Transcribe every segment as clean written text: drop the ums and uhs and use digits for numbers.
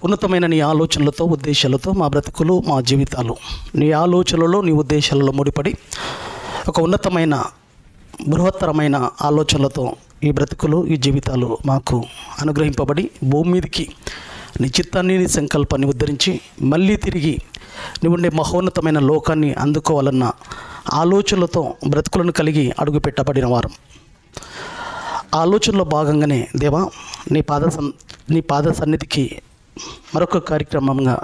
ఉన్నతమైన నీ ఆలోచనలతో ఉద్దేశాలతో మా బ్రతుకులు మా జీవితాలు నీ ఆలోచనలలో నీ ఉద్దేశాలలో ముడిపడి ఒక ఉన్నతమైన బృహత్తరమైన ఆలోచనలతో ఈ బ్రతుకులు ఈ జీవితాలు మాకు అనుగ్రహింపబడి భూమి మీదకి నీ చిత్తాన్ని నీ సంకల్పాన్ని ఉద్ధరించి మళ్ళీ తిరిగి నువ్వు ఉండే మహోన్నతమైన లోకాన్ని అందుకోవాలన్న ఆలోచనలతో బ్రతుకులను కలిగి అడుగుపెట్టబడిన వారం. ఆలోచనలో భాగంగానే దేవా నీ పాద సన్నిధికి మరొక కార్యక్రమంగా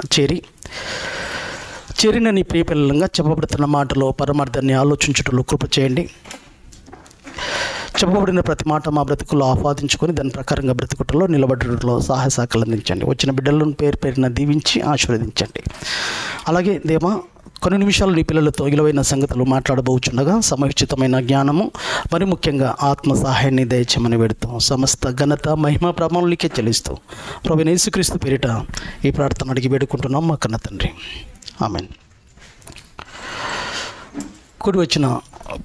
చేరిన నీ ప్రియ పిల్లలంగా చెప్పబడుతున్న మాటలో పరమార్థాన్ని ఆలోచించుటలో కృప చేయండి. చెప్పబడిన ప్రతి మాట మా బ్రతుకుల్లో ఆపాదించుకొని దాని ప్రకారంగా బ్రతుకుటలో నిలబడటంలో సహాయశాఖలు అందించండి. వచ్చిన బిడ్డలను పేరున దీవించి ఆశీర్వదించండి. అలాగే దేవా కొన్ని నిమిషాలు నీ పిల్లలతో విలువైన సంగతులు మాట్లాడబోచుండగా సమయోచితమైన జ్ఞానము మరి ముఖ్యంగా ఆత్మ సహాయాన్ని దయచేయమని వేడుతూ సమస్త ఘనత మహిమ ప్రభావాలకే చెల్లిస్తూ ప్రభువైన యేసుక్రీస్తు పేరిట ఈ ప్రార్థన అడిగి వేడుకుంటున్నాం మా కన్న తండ్రి, ఆమేన్. కూడి వచ్చిన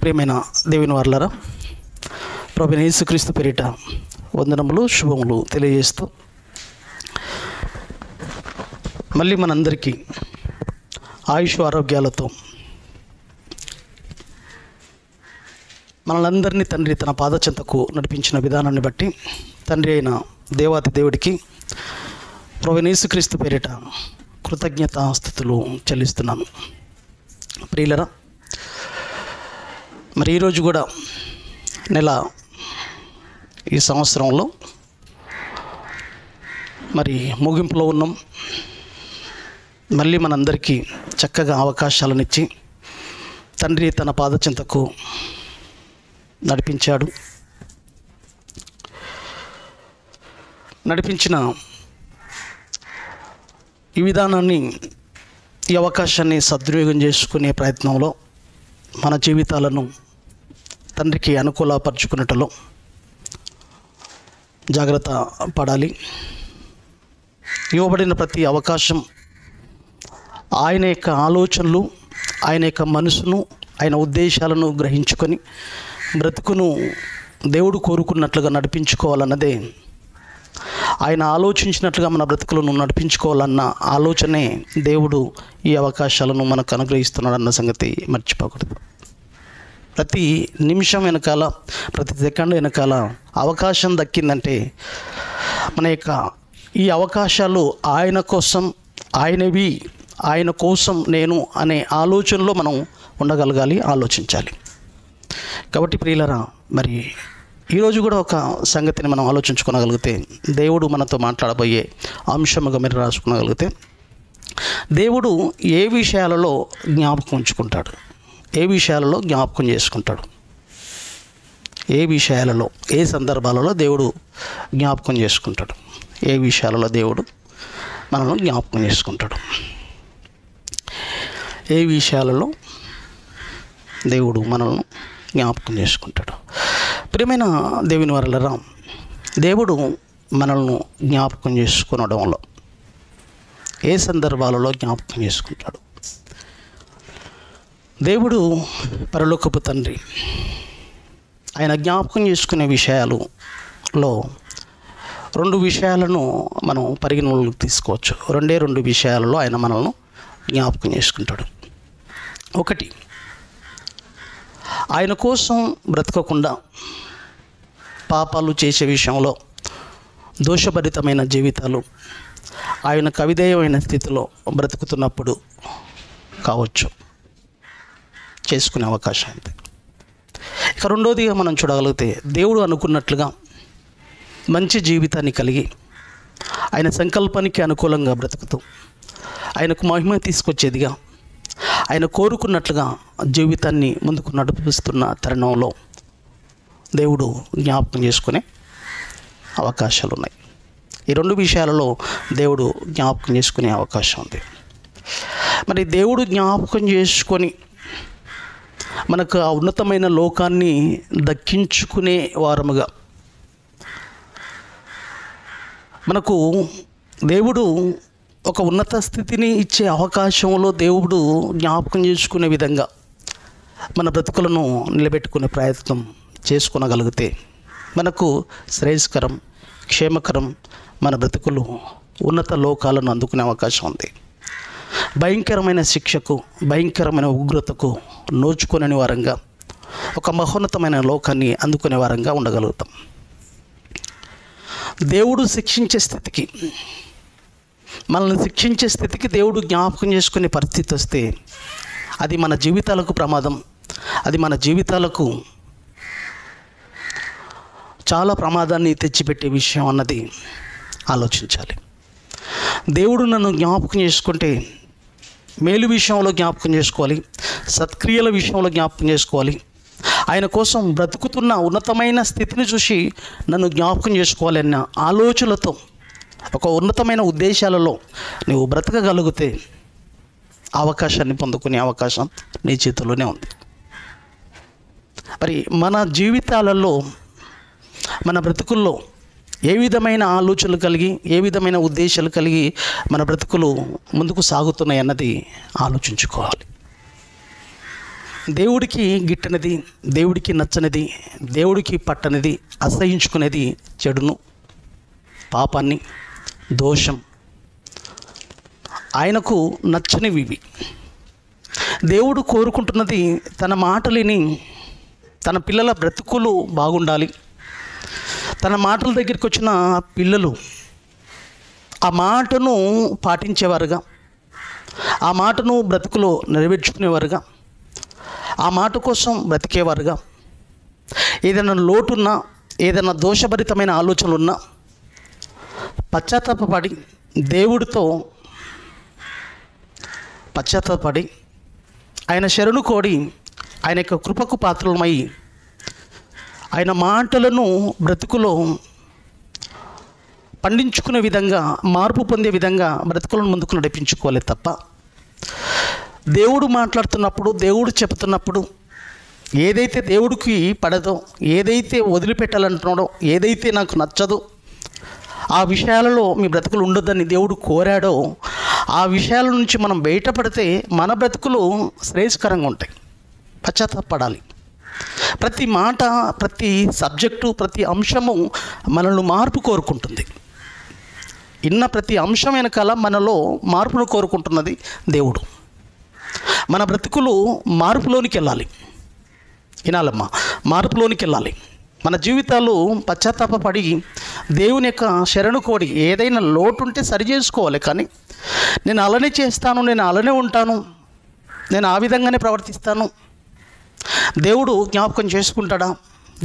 ప్రియమైన దేవుని వారలారా, ప్రభువైన యేసుక్రీస్తు పేరిట వందనములు శుభములు తెలియజేస్తూ మళ్ళీ మనందరికీ ఆయుష్ ఆరోగ్యాలతో మనలందరినీ తండ్రి తన పాదచెంతకు నడిపించిన విధానాన్ని బట్టి తండ్రి అయిన దేవాతి దేవుడికి ప్రభువైన యేసుక్రీస్తు పేరిట కృతజ్ఞతాస్తుతులు చెల్లిస్తున్నాను. ప్రియులరా, మరి ఈరోజు కూడా ఈ సంవత్సరంలో మరి ముగింపులో ఉన్నాం. మళ్ళీ మనందరికీ చక్కగా అవకాశాలను ఇచ్చి తండ్రి తన పాదచెంతకు నడిపించిన ఈ విధానాన్ని ఈ అవకాశాన్ని సద్వినియోగం చేసుకునే ప్రయత్నంలో మన జీవితాలను తండ్రికి అనుకూలపరుచుకునేటలో జాగ్రత్త పడాలి. ఇవ్వబడిన ప్రతి అవకాశం ఆయన యొక్క ఆలోచనలు, ఆయన యొక్క మనసును, ఆయన ఉద్దేశాలను గ్రహించుకొని బ్రతుకును దేవుడు కోరుకున్నట్లుగా నడిపించుకోవాలన్నదే, ఆయన ఆలోచించినట్లుగా మన బ్రతుకులను నడిపించుకోవాలన్న ఆలోచనే దేవుడు ఈ అవకాశాలను మనకు అనుగ్రహిస్తున్నాడన్న సంగతి మర్చిపోకూడదు. ప్రతి నిమిషం వెనకాల, ప్రతి సెకండ్ వెనకాల అవకాశం దక్కిందంటే మన యొక్క ఈ అవకాశాలు ఆయన కోసం, ఆయనవి, ఆయన కోసం నేను అనే ఆలోచనలో మనం ఉండగలగాలి, ఆలోచించాలి. కాబట్టి ప్రియులరా, మరి ఈరోజు కూడా ఒక సంగతిని మనం ఆలోచించుకోగలిగితే, దేవుడు మనతో మాట్లాడబోయే అంశముగా మీరు రాసుకునగలిగితే, దేవుడు ఏ విషయాలలో జ్ఞాపకం ఉంచుకుంటాడు, ఏ విషయాలలో జ్ఞాపకం చేసుకుంటాడు, ఏ విషయాలలో, ఏ సందర్భాలలో దేవుడు జ్ఞాపకం చేసుకుంటాడు, ఏ విషయాలలో దేవుడు మనల్ని జ్ఞాపకం చేసుకుంటాడు, ఏ విషయాలలో దేవుడు మనల్ని జ్ఞాపకం చేసుకుంటాడు. ప్రియమైన దేవుని వారలారా, దేవుడు మనల్ని జ్ఞాపకం చేసుకునడంలో ఏ సందర్భాలలో జ్ఞాపకం చేసుకుంటాడు? దేవుడు పరలోకపు తండ్రి, ఆయన జ్ఞాపకం చేసుకునే విషయాలలో 2 విషయాలను మనం పరిగణలోకి తీసుకోవచ్చు. 2 విషయాలలో ఆయన మనల్ని జ్ఞాపకం చేసుకుంటాడు. ఒకటి, ఆయన కోసం బ్రతకకుండా పాపాలు చేసే విషయంలో దోషభరితమైన జీవితాలు, ఆయనకు అవిధేయమైన స్థితిలో బ్రతుకుతున్నప్పుడు కావచ్చు చేసుకునే అవకాశం ఉంది. ఇక రెండోదిగా మనం చూడగలిగితే, దేవుడు అనుకున్నట్లుగా మంచి జీవితాన్ని కలిగి ఆయన సంకల్పానికి అనుకూలంగా బ్రతుకుతూ ఆయనకు మహిమ తీసుకొచ్చేదిగా, ఆయన కోరుకున్నట్లుగా జీవితాన్ని ముందుకు నడిపిస్తున్న తరుణంలో దేవుడు జ్ఞాపకం చేసుకునే అవకాశాలు ఉన్నాయి. ఈ 2 విషయాలలో దేవుడు జ్ఞాపకం చేసుకునే అవకాశం ఉంది. మరి దేవుడు జ్ఞాపకం చేసుకొని మనకు ఆ ఉన్నతమైన లోకాన్ని దక్కించుకునే వారముగా, మనకు దేవుడు ఒక ఉన్నత స్థితిని ఇచ్చే అవకాశంలో దేవుడు జ్ఞాపకం చేసుకునే విధంగా మన బ్రతుకులను నిలబెట్టుకునే ప్రయత్నం చేసుకునగలిగితే మనకు శ్రేయస్కరం, క్షేమకరం, మన బ్రతుకులు ఉన్నత లోకాలను అందుకునే అవకాశం ఉంది. భయంకరమైన శిక్షకు, భయంకరమైన ఉగ్రతకు నోచుకొనని వారంగా, ఒక మహోన్నతమైన లోకాన్ని అందుకునే వారంగా ఉండగలుగుతాం. దేవుడు శిక్షించే స్థితికి, మనల్ని శిక్షించే స్థితికి దేవుడు జ్ఞాపకం చేసుకునే పరిస్థితి వస్తే అది మన జీవితాలకు ప్రమాదం, అది మన జీవితాలకు చాలా ప్రమాదాన్ని తెచ్చిపెట్టే విషయం అన్నది ఆలోచించాలి. దేవుడు నన్ను జ్ఞాపకం చేసుకుంటే మేలు విషయంలో జ్ఞాపకం చేసుకోవాలి, సత్క్రియల విషయంలో జ్ఞాపకం చేసుకోవాలి. ఆయన కోసం బ్రతుకుతున్న ఉన్నతమైన స్థితిని చూసి నన్ను జ్ఞాపకం చేసుకోవాలన్న ఆలోచనలతో, ఒక ఉన్నతమైన ఉద్దేశాలలో నువ్వు బ్రతకగలిగితే అవకాశాన్ని పొందుకునే అవకాశం నీ చేతిలోనే ఉంది. మరి మన జీవితాలలో, మన బ్రతుకుల్లో ఏ విధమైన ఆలోచనలు కలిగి, ఏ విధమైన ఉద్దేశాలు కలిగి మన బ్రతుకులు ముందుకు సాగుతున్నాయి అన్నది ఆలోచించుకోవాలి. దేవుడికి గిట్టనిది, దేవుడికి నచ్చనిది, దేవుడికి పట్టనిది, అసహించుకునేది చెడును, పాపాన్ని, దోషం, ఆయనకు నచ్చనివి ఇవి. దేవుడు కోరుకుంటున్నది తన మాటలిని తన పిల్లల బ్రతుకులు బాగుండాలి. తన మాటల దగ్గరికి వచ్చిన పిల్లలు ఆ మాటను పాటించేవారుగా, ఆ మాటను బ్రతుకులో నెరవేర్చుకునేవారుగా, ఆ మాట కోసం బ్రతికేవారుగా, ఏదైనా లోటున్నా, ఏదైనా దోషభరితమైన ఆలోచనలున్నా పశ్చాత్తాపడి దేవుడితో పశ్చాత్తాపడి ఆయన శరణు కోడి ఆయన యొక్క కృపకు పాత్రలమై ఆయన మాటలను బ్రతుకులో పండించుకునే విధంగా, మార్పు పొందే విధంగా బ్రతుకులను ముందుకు నడిపించుకోవాలి తప్ప, దేవుడు మాట్లాడుతున్నప్పుడు, దేవుడు చెబుతున్నప్పుడు ఏదైతే దేవుడికి పడదో, ఏదైతే వదిలిపెట్టాలంటున్నాడో, ఏదైతే నాకు నచ్చదో, ఆ విషయాలలో మీ బ్రతుకులు ఉండొద్దని దేవుడు కోరాడో, ఆ విషయాల నుంచి మనం బయటపడితే మన బ్రతుకులు శ్రేయస్కరంగా ఉంటాయి. పశ్చాత్తాపడాలి. ప్రతి మాట, ప్రతి సబ్జెక్టు, ప్రతి అంశము మనల్ని మార్పు కోరుకుంటుంది. ఇన్న ప్రతి అంశం వెనకాల మనలో మార్పును కోరుకుంటున్నది దేవుడు. మన బ్రతుకులు మార్పులోనికి వెళ్ళాలి. వినాలమ్మా, మార్పులోనికి వెళ్ళాలి. మన జీవితాలు పశ్చాత్తాపడి దేవుని యొక్క శరణు కోడి ఏదైనా లోటు ఉంటే సరి చేసుకోవాలి. కానీ నేను అలానే చేస్తాను, నేను అలానే ఉంటాను, నేను ఆ విధంగానే ప్రవర్తిస్తాను, దేవుడు జ్ఞాపకం చేసుకుంటాడా,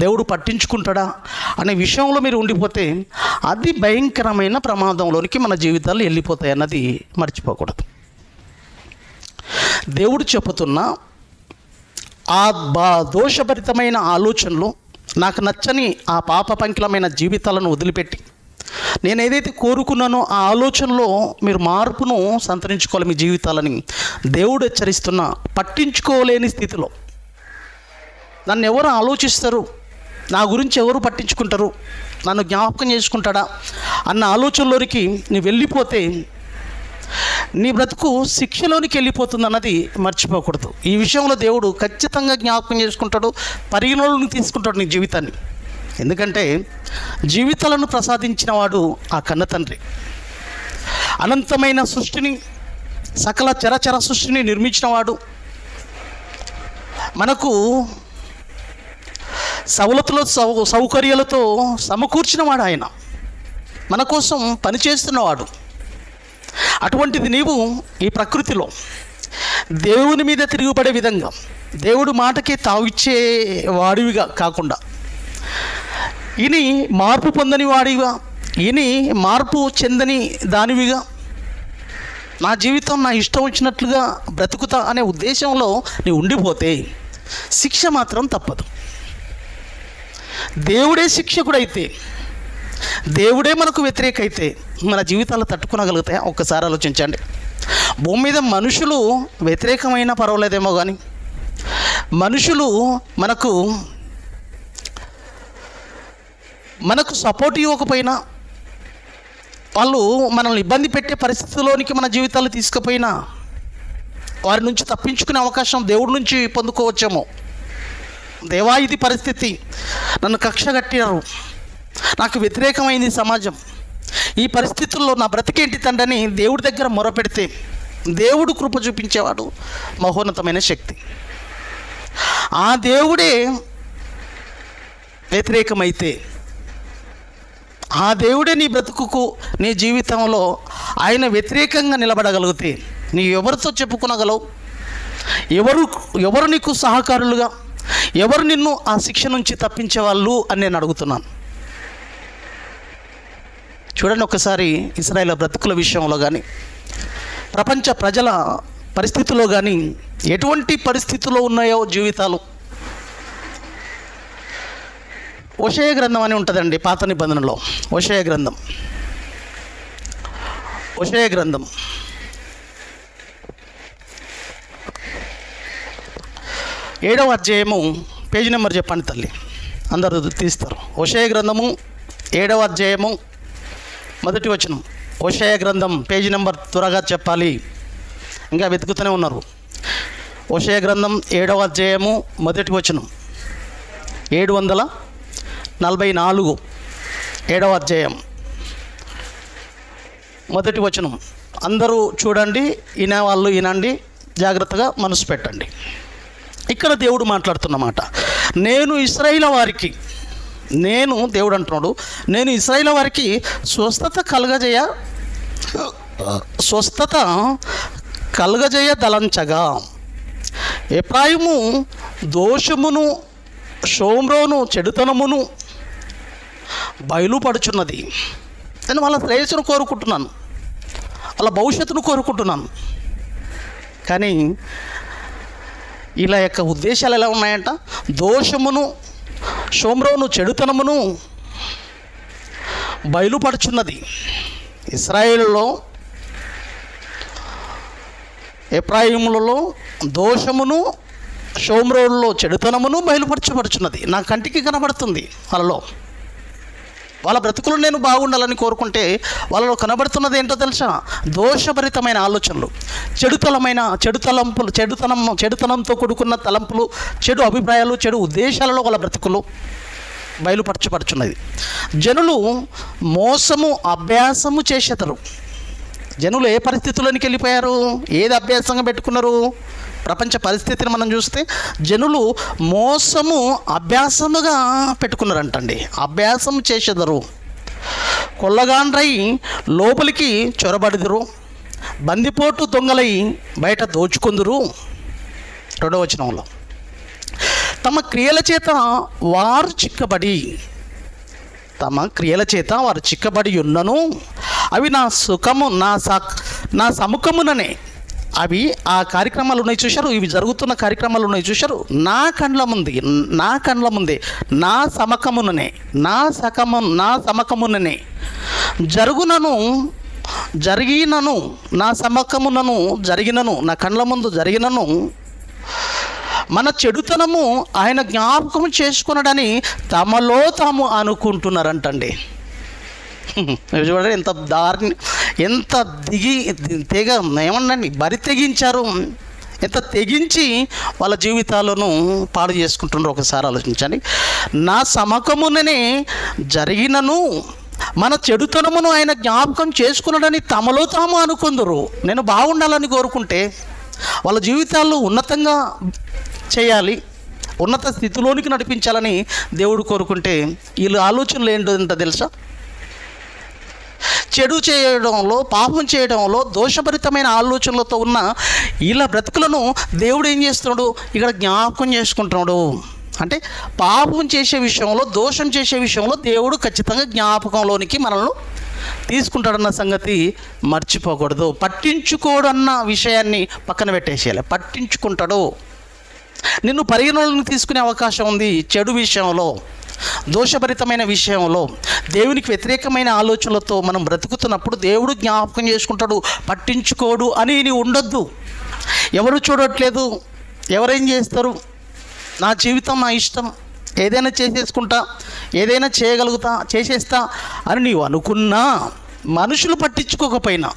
దేవుడు పట్టించుకుంటాడా అనే విషయంలో మీరు ఉండిపోతే అది భయంకరమైన ప్రమాదంలోనికి మన జీవితాలు వెళ్ళిపోతాయి అన్నది మర్చిపోకూడదు. దేవుడు చెబుతున్న ఆ దోషభరితమైన ఆలోచనలు, నాకు నచ్చని ఆ పాప పంకిలమైన జీవితాలను వదిలిపెట్టి నేను ఏదైతే కోరుకున్నానో ఆ ఆలోచనలో మీరు మార్పును సంతరించుకోవాలి. మీ జీవితాలని దేవుడు హెచ్చరిస్తున్న పట్టించుకోలేని స్థితిలో, నన్ను ఎవరు ఆలోచిస్తారు, నా గురించి ఎవరు పట్టించుకుంటారు, నన్ను జ్ఞాపకం చేసుకుంటాడా అన్న ఆలోచనలోనికి నువ్వు వెళ్ళిపోతే నీ బ్రతుకు శిక్షలోనికి వెళ్ళిపోతుంది అన్నది మర్చిపోకూడదు. ఈ విషయంలో దేవుడు ఖచ్చితంగా జ్ఞాపకం చేసుకుంటాడు, పరిగణలోకి తీసుకుంటాడు నీ జీవితాన్ని. ఎందుకంటే జీవితాలను ప్రసాదించిన వాడు ఆ కన్న తండ్రి. అనంతమైన సృష్టిని, సకల చరచర సృష్టిని నిర్మించిన వాడు, మనకు సవలతులు సౌకర్యాలతో సమకూర్చినవాడు ఆయన, మన కోసం పనిచేస్తున్నవాడు. అటువంటిది నీవు ఈ ప్రకృతిలో దేవుని మీద తిరుగుబడే విధంగా, దేవుడు మాటకే తావిచ్చే వాడివిగా కాకుండా, ఇని మార్పు పొందని వాడివిగా, ఇని మార్పు చెందని దానివిగా, నా జీవితం నా ఇష్టం వచ్చినట్లుగా బ్రతుకుతా అనే ఉద్దేశంలో నీవు ఉండిపోతే శిక్ష మాత్రం తప్పదు. దేవుడే శిక్షకుడైతే, దేవుడే మనకు వ్యతిరేక అయితే మన జీవితాలు తట్టుకోగలుగుతాయా? ఒక్కసారి ఆలోచించండి. భూమి మీద మనుషులు వ్యతిరేకమైన పర్వాలేదేమో కానీ, మనుషులు మనకు సపోర్ట్ ఇవ్వకపోయినా, వాళ్ళు మనల్ని ఇబ్బంది పెట్టే పరిస్థితిలోనికి మన జీవితాలు తీసుకుపోయినా వారి నుంచి తప్పించుకునే అవకాశం దేవుడి నుంచి పొందుకోవచ్చేమో. దేవా, ఇది పరిస్థితి, నన్ను కక్ష కట్టారు, నాకు వ్యతిరేకమైంది సమాజం, ఈ పరిస్థితుల్లో నా బ్రతికేంటి తండ్రి దేవుడి దగ్గర మొరపెడితే దేవుడు కృప చూపించేవాడు, మహోన్నతమైన శక్తి. ఆ దేవుడే వ్యతిరేకమైతే, ఆ దేవుడే నీ బ్రతుకుకు నీ జీవితంలో ఆయన వ్యతిరేకంగా నిలబడగలిగితే నీ ఎవరితో చెప్పుకునగలవు? ఎవరు నీకు సహకారులుగా, ఎవరు నిన్ను ఆ శిక్ష నుంచి తప్పించేవాళ్ళు అని నేను అడుగుతున్నాను. చూడండి ఒకసారి ఇశ్రాయేలు బ్రతుకుల విషయంలో కానీ, ప్రపంచ ప్రజల పరిస్థితుల్లో కానీ ఎటువంటి పరిస్థితుల్లో ఉన్నాయో జీవితాలు. హోషేయ గ్రంథం అని ఉంటుందండి పాత నిబంధనలో. హోషేయ గ్రంథం 7వ అధ్యాయము, పేజీ నెంబర్ చెప్పండి తల్లి, అందరూ తీస్తారు. హోషేయ గ్రంథము 7వ అధ్యాయము మొదటి వచనం. హోషేయ గ్రంథం పేజీ నెంబర్ త్వరగా చెప్పాలి, ఇంకా వెతుకుతూనే ఉన్నారు. హోషేయ గ్రంథం 7వ అధ్యాయము మొదటి వచనం, 744 7వ అధ్యాయం మొదటి వచనం. అందరూ చూడండి, వాళ్ళు వినండి, జాగ్రత్తగా మనసు పెట్టండి. ఇక్కడ దేవుడు మాట్లాడుతున్నమాట, దేవుడు అంటున్నాడు, నేను ఇశ్రాయేలు వారికి స్వస్థత కలగజేయ దలంచగా ఎఫ్రాయిము దోషమును షోమ్రోను చెడుతనమును బయలుపడుచున్నది. నేను వాళ్ళ శ్రేయస్సును కోరుకుంటున్నాను, వాళ్ళ భవిష్యత్తును కోరుకుంటున్నాను. కానీ ఇలా యొక్క ఉద్దేశాలు ఎలా ఉన్నాయంట? దోషమును షోమ్రోను చెడుతనమును బయలుపడుచున్నది. ఇశ్రాయేలులో ఎఫ్రాయిములలో దోషమును షోమ్రోనులో చెడుతనమును బయలుపరచబడుచున్నది. నా కంటికి కనబడుతుంది. వాళ్ళ బ్రతుకులు నేను బాగుండాలని కోరుకుంటే వాళ్ళలో కనబడుతున్నది ఏంటో తెలుసా? దోషభరితమైన ఆలోచనలు, చెడుతనంతో కూడుకున్న తలంపులు, చెడు అభిప్రాయాలు, చెడు ఉద్దేశాలలో వాళ్ళ బ్రతుకులు బయలుపరచబడుచున్నది. జనులు మోసము అభ్యాసము చేసేతరు. జనులు ఏ పరిస్థితుల్లోనికి వెళ్ళిపోయారు? ఏది అభ్యాసంగా పెట్టుకున్నారు? ప్రపంచ పరిస్థితిని మనం చూస్తే జనులు మోసము అభ్యాసముగా పెట్టుకున్నారంటండి. అభ్యాసం చేసేదరు, కొల్లగాండ్రై లోపలికి చొరబడిదురు, బందిపోటు దొంగలై బయట దోచుకుందురు. 2వ వచనంలో, తమ క్రియల చేత వారు చిక్కబడి ఉన్నను అవి నా సముఖముననే, అవి ఆ కార్యక్రమాలు ఉన్నాయి చూశారు, ఇవి జరుగుతున్న కార్యక్రమాలు ఉన్నాయి చూశారు, నా కండ్ల ముందే నా సమకముననే జరిగినను, నా కండ్ల ముందు జరిగినను మన చెడుతనము ఆయన జ్ఞాపకం చేసుకున్నాడని తమలో తాము అనుకుంటున్నారంటండి. చూడండి ఎంత ఏమన్నాండి, బరి తెగించారు, ఎంత తెగించి వాళ్ళ జీవితాలను పాడు చేసుకుంటున్నారు. ఒకసారి ఆలోచించండి. నా సమకముననే జరిగినను మన చెడుతనమును ఆయన జ్ఞాపకం చేసుకున్నాడని తమలో తాము అనుకుందరు. నేను బాగుండాలని కోరుకుంటే, వాళ్ళ జీవితాల్లో ఉన్నతంగా చేయాలి, ఉన్నత స్థితిలోనికి నడిపించాలని దేవుడు కోరుకుంటే, వీళ్ళ ఆలోచనలు ఏంటో తెలుసా? చెడు చేయడంలో, పాపం చేయడంలో, దోషభరితమైన ఆలోచనలతో ఉన్న ఇలా బ్రతుకులను దేవుడు ఏం చేస్తున్నాడు? ఇక్కడ జ్ఞాపకం చేసుకుంటున్నాడు. అంటే పాపం చేసే విషయంలో, దోషం చేసే విషయంలో దేవుడు ఖచ్చితంగా జ్ఞాపకంలోనికి మనల్ని తీసుకుంటాడన్న సంగతి మర్చిపోకూడదు. పట్టించుకోడన్న విషయాన్ని పక్కన పెట్టేసేయాలి. పట్టించుకుంటాడు, నిన్ను పరిగణలోకి తీసుకునే అవకాశం ఉంది. చెడు విషయంలో, దోషభరితమైన విషయంలో, దేవునికి వ్యతిరేకమైన ఆలోచనలతో మనం బ్రతుకుతున్నప్పుడు దేవుడు జ్ఞాపకం చేసుకుంటాడు. పట్టించుకోడు అని నీవు ఉండొద్దు. ఎవరు చూడట్లేదు, ఎవరేం చేస్తారు, నా జీవితం నా ఇష్టం, ఏదైనా చేసేసుకుంటా, ఏదైనా చేయగలుగుతా, చేసేస్తా అని నీవు అనుకున్నా, మనుషులు పట్టించుకోకపోయినా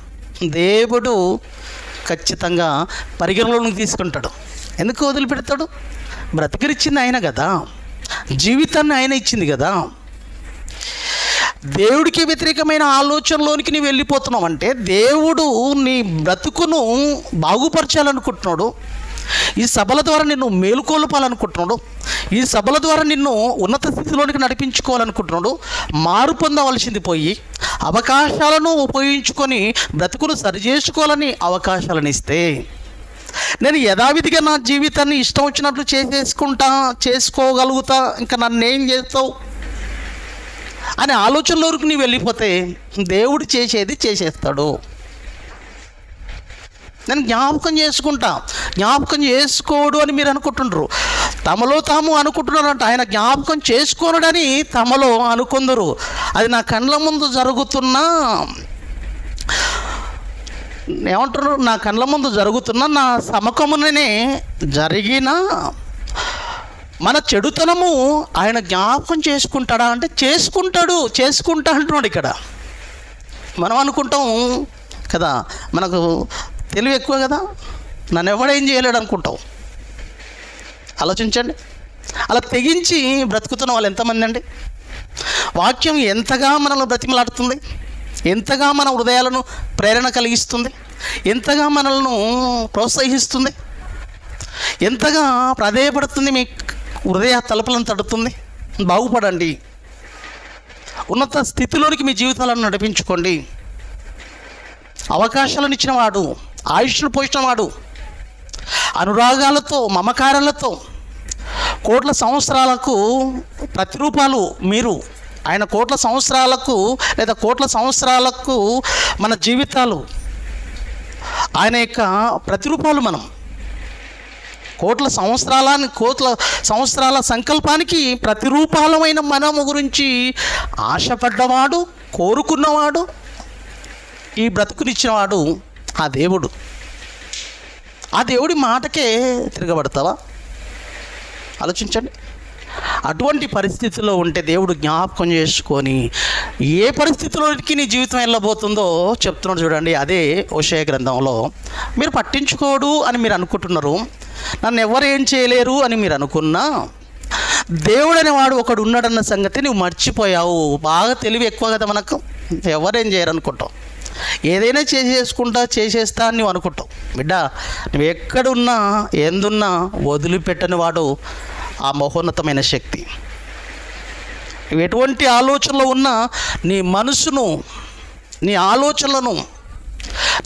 దేవుడు ఖచ్చితంగా పరిగణలోకి తీసుకుంటాడు. ఎందుకు వదిలిపెడతాడు? బ్రతికిరిచ్చింది ఆయన కదా, జీవితాన్ని ఆయన ఇచ్చింది కదా. దేవుడికి వ్యతిరేకమైన ఆలోచనలోనికి నీవు వెళ్ళిపోతున్నావు అంటే దేవుడు నీ బ్రతుకును బాగుపరచాలనుకుంటున్నాడు. ఈ సభల ద్వారా నిన్ను మేలుకొల్పాలనుకుంటున్నాడు. ఈ సభల ద్వారా నిన్ను ఉన్నత స్థితిలోనికి నడిపించుకోవాలనుకుంటున్నాడు. మారు పొందవలసింది పోయి అవకాశాలను ఉపయోగించుకొని బ్రతుకును సరిచేసుకోవాలని అవకాశాలను ఇస్తే, నేను యథావిధిగా నా జీవితాన్ని ఇష్టం వచ్చినట్లు చేసుకోగలుగుతా, ఇంకా నన్ను ఏం చేస్తావు అనే ఆలోచనలోకి నీవు వెళ్ళిపోతే దేవుడు చేసేది చేసేస్తాడు. నేను జ్ఞాపకం చేసుకోడు అని మీరు అనుకుంటున్నారు. తమలో తాము అనుకుంటున్నారంట, ఆయన జ్ఞాపకం చేసుకోనడని తమలో అనుకుందరు. అది నా కళ్ళ ముందు జరుగుతున్నా ఏమంటారు, నా కళ్ళ ముందు జరుగుతున్న నా సమకముననే జరిగిన మన చెడుతనము ఆయన జ్ఞాపకం చేసుకుంటాడా అంటే చేసుకుంటా అంటున్నాడు. ఇక్కడ మనం అనుకుంటాం కదా, మనకు తెలివి ఎక్కువ కదా, నన్ను ఎవడేం చేయలేడు అనుకుంటాం. ఆలోచించండి, అలా తెగించి బ్రతుకుతున్న వాళ్ళు ఎంతమంది అండి? వాక్యం ఎంతగా మనల్ని బ్రతిమలాడుతుంది, ఎంతగా మన హృదయాలను ప్రేరణ కలిగిస్తుంది, ఎంతగా మనల్ని ప్రోత్సహిస్తుంది, ఎంతగా ప్రాధేయపడుతుంది, మీ హృదయ తలుపులను తడుతుంది. బాగుపడండి, ఉన్నత స్థితిలోనికి మీ జీవితాలను నడిపించుకోండి. అవకాశాలను ఇచ్చినవాడు, ఆయుష్ను పోసినవాడు, అనురాగాలతో మమకారాలతో కోట్ల సంవత్సరాలకు ప్రతిరూపాలు మీరు. ఆయన కోట్ల సంవత్సరాలకు లేదా కోట్ల సంవత్సరాలకు మన జీవితాలు, ఆయన యొక్క ప్రతిరూపాలు. మనం కోట్ల సంవత్సరాల సంకల్పానికి ప్రతిరూపాలమైన మనము గురించి ఆశపడ్డవాడు, కోరుకున్నవాడు, ఈ బ్రతుకునిచ్చినవాడు ఆ దేవుడు. ఆ దేవుడి మాటకే తిరగబడతావా? ఆలోచించండి. అటువంటి పరిస్థితుల్లో ఉంటే దేవుడు జ్ఞాపకం చేసుకొని ఏ పరిస్థితిలోకి నీ జీవితం వెళ్ళబోతుందో చెప్తున్నాడు చూడండి. అదే హోషేయ గ్రంథంలో. మీరు పట్టించుకోడు అని మీరు అనుకుంటున్నారు, నన్ను ఎవరు ఏం చేయలేరు అని మీరు అనుకున్నా, దేవుడు అనేవాడు ఒకడు ఉన్నాడన్న సంగతి నువ్వు మర్చిపోయావు. బాగా తెలివి ఎక్కువ కదా మనకు, ఎవరేం చేయరు అనుకుంటావు, ఏదైనా చేసేస్తా అని నువ్వు అనుకుంటావు. బిడ్డ, నువ్వు ఎక్కడున్నా ఎందున్నా వదిలిపెట్టని వాడు ఆ మహోన్నతమైన శక్తి. నువ్వు ఎటువంటి ఆలోచనలో ఉన్నా నీ మనసును, నీ ఆలోచనలను,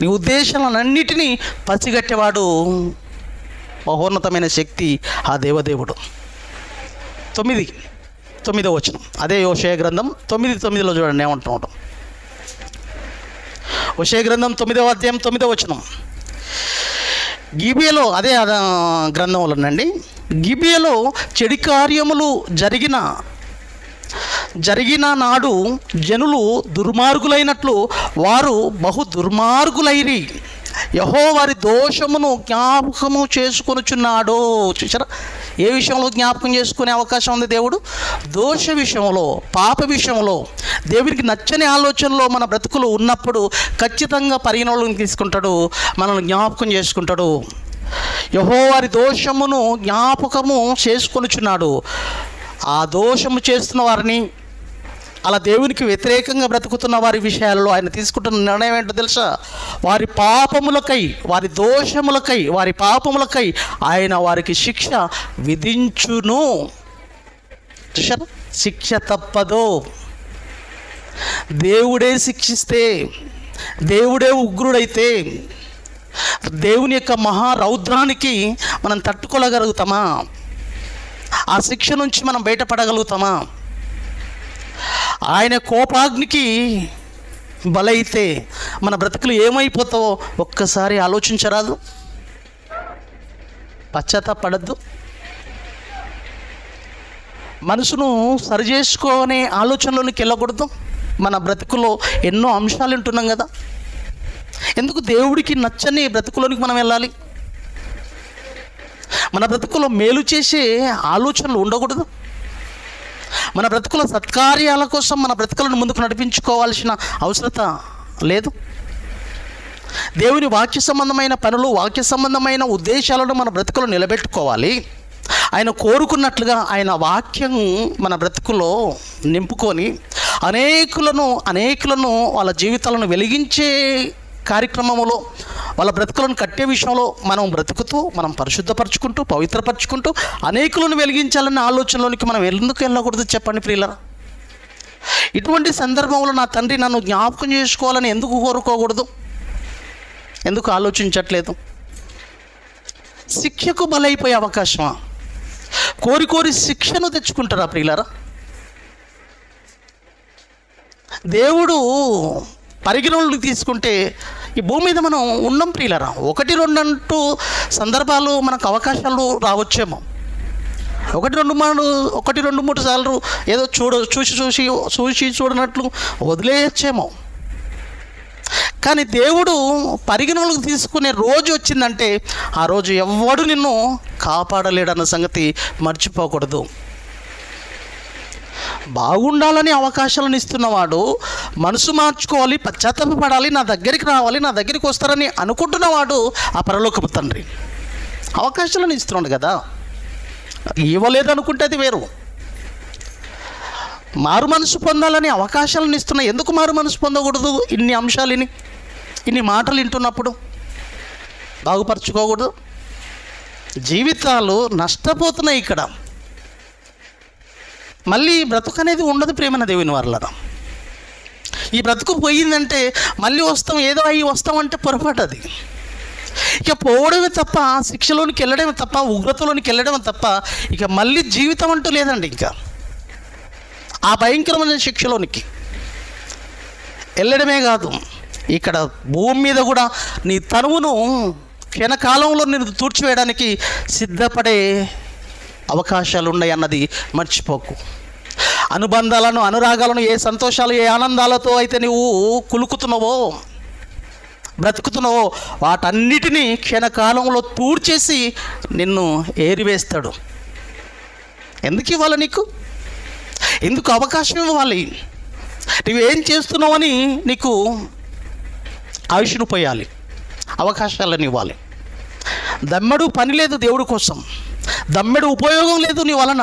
నీ ఉద్దేశాలన్నిటినీ పసిగట్టేవాడు మహోన్నతమైన శక్తి ఆ దేవదేవుడు. 9వ వచనం అదే హోషేయ గ్రంథం 9:9 చూడండి ఏమంటున్నాడు. హోషేయ గ్రంథం 9వ అధ్యాయం 9వ వచనం. గిబియాలో, అదే గ్రంథంలోనండి, గిబియాలో చెడు కార్యములు జరిగిన నాడు జనులు దుర్మార్గులైనట్లు వారు బహు దుర్మార్గులైరి. యెహోవా వారి దోషమును జ్ఞాపకము చేసుకొనుచున్నాడు. చూసారా, ఏ విషయంలో జ్ఞాపకం చేసుకునే అవకాశం ఉంది దేవుడు? దోష విషయంలో, పాప విషయంలో, దేవునికి నచ్చని ఆలోచనలో మన బ్రతుకులు ఉన్నప్పుడు ఖచ్చితంగా పరిగణలోకి తీసుకుంటాడు, మనల్ని జ్ఞాపకం చేసుకుంటాడు. యెహోవా వారి దోషమును జ్ఞాపకము చేసుకొనుచున్నాడు. ఆ దోషము చేస్తున్న వారిని, అలా దేవునికి వ్యతిరేకంగా బ్రతుకుతున్న వారి విషయాల్లో ఆయన తీసుకుంటున్న నిర్ణయం ఏంటో తెలుసా? వారి పాపములకై, వారి దోషములకై, వారి పాపములకై ఆయన వారికి శిక్ష విధించును. చూశారా, శిక్ష తప్పదు. దేవుడే శిక్షిస్తే, దేవుడే ఉగ్రుడైతే, దేవుని యొక్క మహారౌద్రానికి మనం తట్టుకోగలుగుతామా? ఆ శిక్ష నుంచి మనం బయటపడగలుగుతామా? ఆయన కోపాగ్నికి బలైతే మన బ్రతుకులు ఏమైపోతావో ఒక్కసారి ఆలోచించరాదు? పశ్చాత్తాపడద్దు. మనసును సరిచేసుకునే ఆలోచనలోనికి వెళ్ళకూడదు. మన బ్రతుకులో ఎన్నో అంశాలు ఉంటున్నాం కదా, ఎందుకు దేవుడికి నచ్చని బ్రతుకులోనికి మనం వెళ్ళాలి? మన బ్రతుకులో మేలు చేసే ఆలోచనలు ఉండకూడదు? మన బ్రతుకుల సత్కార్యాల కోసం మన బ్రతుకులను ముందుకు నడిపించుకోవాల్సిన అవసరత లేదు? దేవుని వాక్య సంబంధమైన పనులు, వాక్య సంబంధమైన ఉద్దేశాలను మన బ్రతుకులో నిలబెట్టుకోవాలి. ఆయన కోరుకున్నట్లుగా ఆయన వాక్యం మన బ్రతుకులో నింపుకొని అనేకులను వాళ్ళ జీవితాలను వెలిగించే కార్యక్రమంలో, వాళ్ళ బ్రతుకులను కట్టే విషయంలో మనం పరిశుద్ధపరచుకుంటూ, పవిత్రపరచుకుంటూ అనేకులను వెలిగించాలనే ఆలోచనలోనికి మనం ఎందుకు వెళ్ళకూడదు చెప్పండి ప్రియులారా? ఇటువంటి సందర్భంలో నా తండ్రి నన్ను జ్ఞాపకం చేసుకోవాలని ఎందుకు కోరుకోకూడదు? ఎందుకు ఆలోచించట్లేదు? శిక్షకు బలైపోయే అవకాశమా? కోరి శిక్షను తెచ్చుకుంటారా ప్రియులారా? దేవుడు పరిగణనలోకి తీసుకుంటే ఈ భూమి మీద మనం ఉన్నాం ప్రియులారా. 1-2 సందర్భాలు మనకు అవకాశాలు రావచ్చేమో, 1-2-3 సార్లు ఏదో చూసి చూడనట్లు వదిలేయచ్చేమో. కానీ దేవుడు పరిగణనలోకి తీసుకునే రోజు వచ్చిందంటే ఆ రోజు ఎవ్వడు నిన్ను కాపాడలేడన్న సంగతి మర్చిపోకూడదు. బాగుండాలని అవకాశాలను ఇస్తున్నవాడు మనసు మార్చుకోవాలి, పశ్చాత్తాపపడాలి, నా దగ్గరికి రావాలి, నా దగ్గరికి వస్తారని అనుకుంటున్నవాడు ఆ పరలోకపు తండ్రి అవకాశాలను ఇస్తున్నాడు కదా. ఇవ్వలేదనుకుంటే అది వేరు. మారు మనసు పొందాలని అవకాశాలను ఇస్తున్నా, ఎందుకు మారు మనసు పొందకూడదు? ఇన్ని అంశాలని, ఇన్ని మాటలు వింటున్నప్పుడు బాగుపరచుకోకూడదు? జీవితాలు నష్టపోతున్నాయి. ఇక్కడ మళ్ళీ బ్రతుకు అనేది ఉండదు ప్రేమన దేవుని వారలారా. ఈ బ్రతుకు పోయిందంటే మళ్ళీ వస్తాం, ఏదో అయ్యి వస్తామంటే పొరపాటు. అది ఇక పోవడమే తప్ప, శిక్షలోనికి వెళ్ళడమే తప్ప, ఉగ్రతలోనికి వెళ్ళడమే తప్ప ఇక మళ్ళీ జీవితం అంటూ లేదండి. ఇంకా ఆ భయంకరమైన శిక్షలోనికి వెళ్ళడమే కాదు, ఇక్కడ భూమి మీద కూడా నీ తనువును క్షణకాలంలో నేను తూర్చివేయడానికి సిద్ధపడే అవకాశాలు ఉన్నాయి అన్నది మర్చిపోకు. అనుబంధాలను, అనురాగాలను, ఏ సంతోషాలు, ఏ ఆనందాలతో అయితే నువ్వు కులుకుతున్నావో, బ్రతుకుతున్నావో వాటన్నిటినీ క్షణకాలంలో తూర్చేసి నిన్ను ఏరివేస్తాడు. ఎందుకు ఇవ్వాలి నీకు? ఎందుకు అవకాశం ఇవ్వాలి? నువ్వేం చేస్తున్నావని నీకు ఆయుష్ను పోయాలి, అవకాశాలను ఇవ్వాలి. దమ్మెడు పని లేదు దేవుడి కోసం, దమ్మెడు ఉపయోగం లేదు నీ వలన.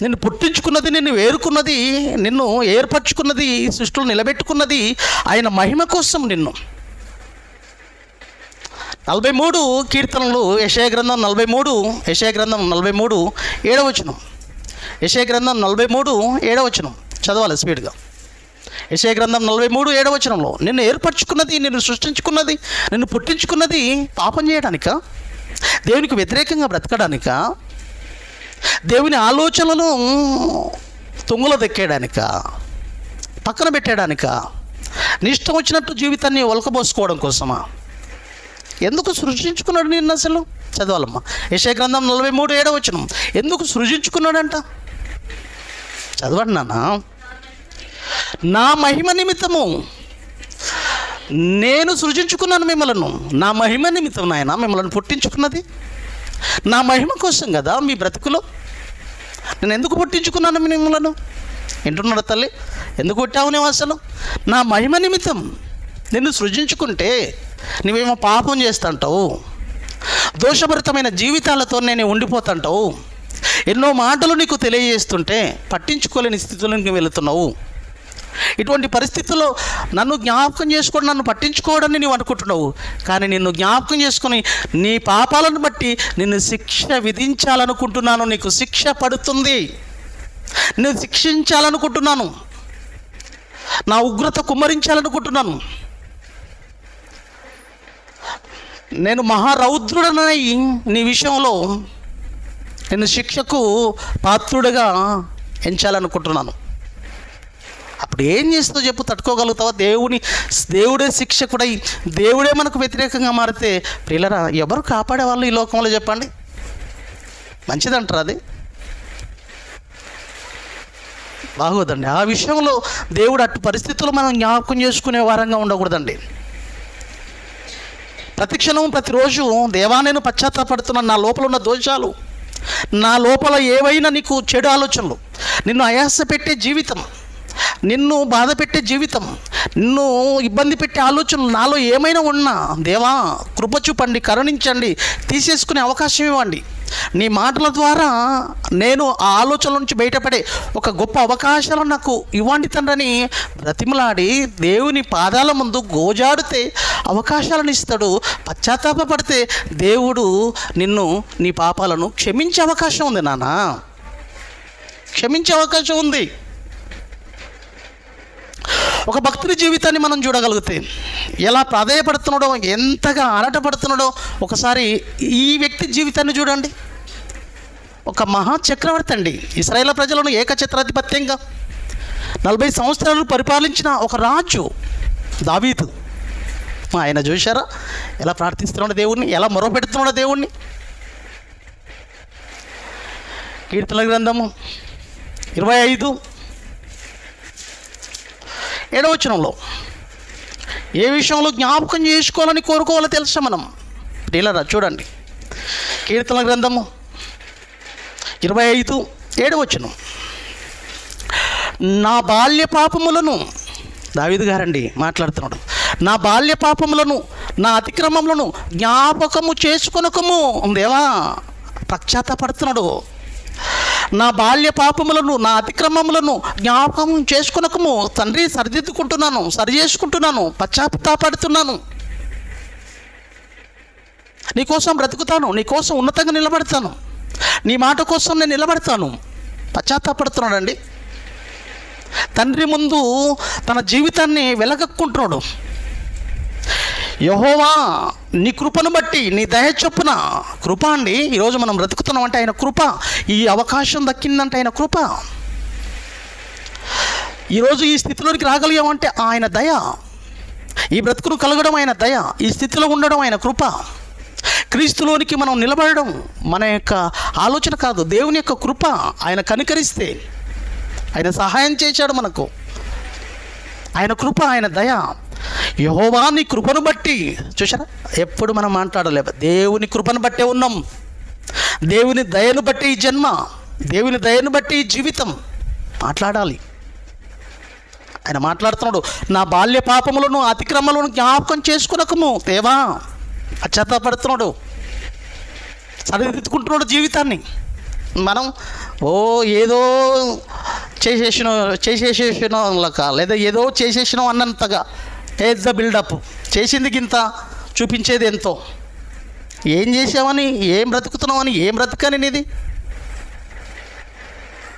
నిన్ను పుట్టించుకున్నది, నిన్ను వేరుకున్నది, నిన్ను ఏర్పరచుకున్నది, సృష్టిలో నిలబెట్టుకున్నది ఆయన మహిమ కోసం. నిన్ను 43 కీర్తనలు, యెషయా గ్రంథం 43, యెషయా గ్రంథం 43 7వ వచనం, యెషయా గ్రంథం 43 7వ వచనం చదవాలి స్పీడ్గా. యెషయా గ్రంథం 43 7వ వచనంలో, నిన్ను ఏర్పరచుకున్నది, నిన్ను సృష్టించుకున్నది, నిన్ను పుట్టించుకున్నది పాపం చేయడానికా? దేవునికి వ్యతిరేకంగా బ్రతకడానికా? దేవుని ఆలోచనలను తుంగలో దెక్కేయడానికా? పక్కన పెట్టేయడానికా? నీ ఇష్టం వచ్చినట్టు జీవితాన్ని ఒలకబోసుకోవడం కోసమా? ఎందుకు సృష్టించుకున్నాడు నిన్ను అసలు? చదవాలమ్మా. యెషయా గ్రంథం 43 7వ వచనం. ఎందుకు సృజించుకున్నాడంట? చదవండి నాన్న. నా మహిమ నిమిత్తము నేను సృజించుకున్నాను మిమ్మలను. నా మహిమ నిమిత్తం నాయన మిమ్మల్ని పుట్టించుకున్నది నా మహిమ కోసం కదా. మీ బ్రతుకులో నేను ఎందుకు పుట్టించుకున్నాను మిమ్మలను? వింటున్నాడు తల్లి? ఎందుకు పుట్టావు నువ్వు అసలు? నా మహిమ నిమిత్తం నిన్ను సృజించుకుంటే నువ్వేమో పాపం చేస్తుంటావు, దోషభరితమైన జీవితాలతో నేను ఉండిపోతుంటావు, ఎన్నో మాటలు నీకు తెలియజేస్తుంటే పట్టించుకోలేని స్థితిలోకి వెళుతున్నావు. ఇటువంటి పరిస్థితుల్లో నన్ను జ్ఞాపకం చేసుకొని నన్ను పట్టించుకోవడాన్ని నీవు అనుకుంటున్నావు. కానీ నిన్ను జ్ఞాపకం చేసుకొని నీ పాపాలను బట్టి నిన్ను శిక్ష విధించాలనుకుంటున్నాను. నీకు శిక్ష పడుతుంది, నేను శిక్షించాలనుకుంటున్నాను, నా ఉగ్రత కుమ్మరించాలనుకుంటున్నాను. నేను మహారౌద్రుడనై నీ విషయంలో నిన్ను శిక్షకు పాత్రుడిగా ఎంచాలనుకుంటున్నాను. అప్పుడు ఏం చేస్తుందో చెప్పు? తట్టుకోగలుగుతావా? దేవుడే శిక్షకుడై దేవుడే మనకు వ్యతిరేకంగా మారితే ప్రియులరా ఎవరు కాపాడేవాళ్ళు ఈ లోకంలో చెప్పండి? మంచిదంటారా? అది బాగోదండి. ఆ విషయంలో దేవుడు అటు పరిస్థితుల్లో మనం జ్ఞాపకం చేసుకునే వారంగా ఉండకూడదండి. ప్రతిక్షణం ప్రతిరోజు దేవా నేను పశ్చాత్తాపడుతున్నాను, నా లోపల ఉన్న దోషాలు, నా లోపల ఏవైనా నీకు చెడు ఆలోచనలు, నిన్ను ఆయాస పెట్టే జీవితం, నిన్ను బాధ పెట్టే జీవితం, నిన్ను ఇబ్బంది పెట్టే ఆలోచనలు నాలో ఏమైనా ఉన్నా దేవా కృప చూపండి, కరుణించండి, తీసేసుకునే అవకాశం ఇవ్వండి. నీ మాటల ద్వారా నేను ఆ ఆలోచనల నుంచి బయటపడే ఒక గొప్ప అవకాశాలు నాకు ఇవ్వండి తండ్రి బ్రతిమలాడి దేవుని పాదాల ముందు గోజాడితే అవకాశాలను ఇస్తాడు. పశ్చాత్తాపడితే దేవుడు నిన్ను నీ పాపాలను క్షమించే అవకాశం ఉంది నాన్న, క్షమించే అవకాశం ఉంది. ఒక భక్తుడి జీవితాన్ని మనం చూడగలిగితే ఎలా ప్రాధేయపడుతున్నాడో, ఎంతగా ఆరాటపడుతున్నాడో ఒకసారి ఈ వ్యక్తి జీవితాన్ని చూడండి. ఒక మహా చక్రవర్తి అండి, ఇశ్రాయేలు ప్రజలను ఏకఛత్రాధిపత్యంగా 40 సంవత్సరాలు పరిపాలించిన ఒక రాజు దావీదు. ఆయన చూశారా ఎలా ప్రార్థిస్తున్నాడు దేవుణ్ణి, ఎలా మొరపెడుతున్నాడు దేవుణ్ణి. కీర్తనల గ్రంథము 25:7 ఏ విషయంలో జ్ఞాపకం చేసుకోవాలని కోరుకోవాలో తెలుసా మనం డీలరా? చూడండి, కీర్తనల గ్రంథము 25:7 నా బాల్య పాపములను, దావీదు గారండి మాట్లాడుతున్నాడు, నా బాల్య పాపములను నా అతిక్రమములను జ్ఞాపకము చేసుకొనకము. దేవా పశ్చాత్తాపడుతున్నాడు. నా బాల్య పాపములను నా అతిక్రమములను జ్ఞాపకం చేసుకునకము తండ్రి. సరిదిద్దుకుంటున్నాను, సరి చేసుకుంటున్నాను, పశ్చాత్తాపడుతున్నాను. నీకోసం బ్రతుకుతాను, నీకోసం ఉన్నతంగా నిలబడతాను, నీ మాట కోసం నేను నిలబడతాను. పశ్చాత్తాపడుతున్నాడండి. తండ్రి ముందు తన జీవితాన్ని వెలగక్కుంటున్నాడు. యెహోవా నీ కృపను బట్టి, నీ దయ చొప్పున. కృప అండి, ఈరోజు మనం బ్రతుకుతున్నాం అంటే ఆయన కృప. ఈ అవకాశం దక్కిందంటే ఆయన కృప. ఈరోజు ఈ స్థితిలోనికి రాగలిగామంటే ఆయన దయ. ఈ బ్రతుకును కలగడం ఆయన దయ, ఈ స్థితిలో ఉండడం ఆయన కృప. క్రీస్తులోనికి మనం నిలబడడం మన యొక్క ఆలోచన కాదు, దేవుని యొక్క కృప. ఆయన కనికరిస్తే ఆయన సహాయం చేశాడు మనకు. ఆయన కృప, ఆయన దయ. యెహోవా నీ కృపను బట్టి. చూసారా, ఎప్పుడు మనం మాట్లాడలేదు, దేవుని కృపను బట్టే ఉన్నాం. దేవుని దయను బట్టి ఈ జన్మ, దేవుని దయను బట్టి ఈ జీవితం. మాట్లాడాలి. ఆయన మాట్లాడుతున్నాడు, నా బాల్య పాపములను అతిక్రమలను జ్ఞాపకం చేసుకునకము. దేవా పశ్చాత్తాపడుతున్నాడు, సరిదిద్దుకుంటున్నాడు జీవితాన్ని. మనం ఏదో చేసేసినాం లేదా ఏదో చేసేసినాం అన్నంతగా ఏజ్ ద బిల్డప్ చేసింది గింత, చూపించేది ఎంతో. ఏం చేసామని, ఏం బ్రతుకుతున్నామని, ఏం బ్రతకని ఇది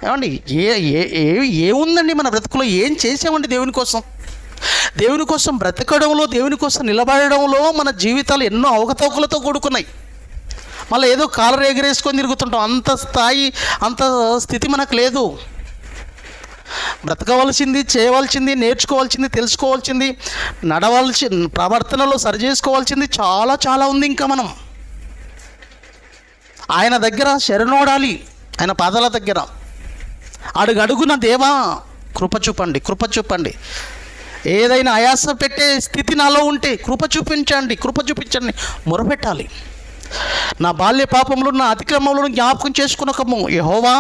ఏమండి? ఏముందండి మన బ్రతుకులో? ఏం చేసామండి దేవుని కోసం? దేవుని కోసం బ్రతకడంలో, దేవుని కోసం నిలబడడంలో మన జీవితాలు ఎన్నో అవకతవకలతో కూడుకున్నాయి. మళ్ళీ ఏదో కాలర్ ఎగరేసుకొని తిరుగుతుంటాం. అంత స్థాయి, అంత స్థితి మనకు లేదు. బ్రతకవలసింది, చేయవలసింది, నేర్చుకోవాల్సింది, తెలుసుకోవాల్సింది, ప్రవర్తనలో సరి చేసుకోవాల్సింది చాలా చాలా ఉంది. ఇంకా మనం ఆయన దగ్గర శరణోడాలి, ఆయన పాదాల దగ్గర అడుగడుగున దేవా కృప చూపండి, కృప చూపండి. ఏదైనా ఆయాస పెట్టే స్థితి నాలో ఉంటే కృప చూపించండి, కృప చూపించండి మొరపెట్టాలి. నా బాల్య పాపములను నా అతిక్రమములను జ్ఞాపకం చేసుకునకము. యెహోవా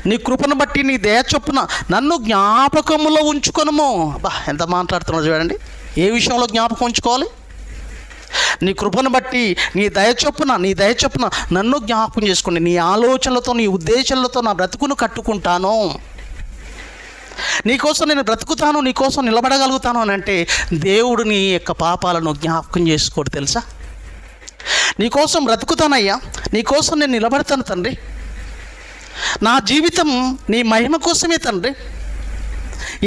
నీ కృపను బట్టి, నీ దయ చొప్పున నన్ను జ్ఞాపకములో ఉంచుకొనము. బా ఎంత మాట్లాడుతున్నాడు చూడండి. ఏ విషయంలో జ్ఞాపకం ఉంచుకోవాలి? నీ కృపను బట్టి, నీ దయ చొప్పున నన్ను జ్ఞాపకం చేసుకోండి. నీ ఆలోచనలతో, నీ ఉద్దేశాలతో నా బ్రతుకును కట్టుకుంటాను. నీకోసం నేను బ్రతుకుతాను, నీకోసం నిలబడగలుగుతాను అని అంటే దేవుడు నీ యొక్క పాపాలను జ్ఞాపకం చేసుకోడు తెలుసా? నీకోసం బ్రతుకుతానయ్యా, నీకోసం నేను నిలబడతాను తండ్రి. నా జీవితం నీ మహిమ కోసమే తండ్రి.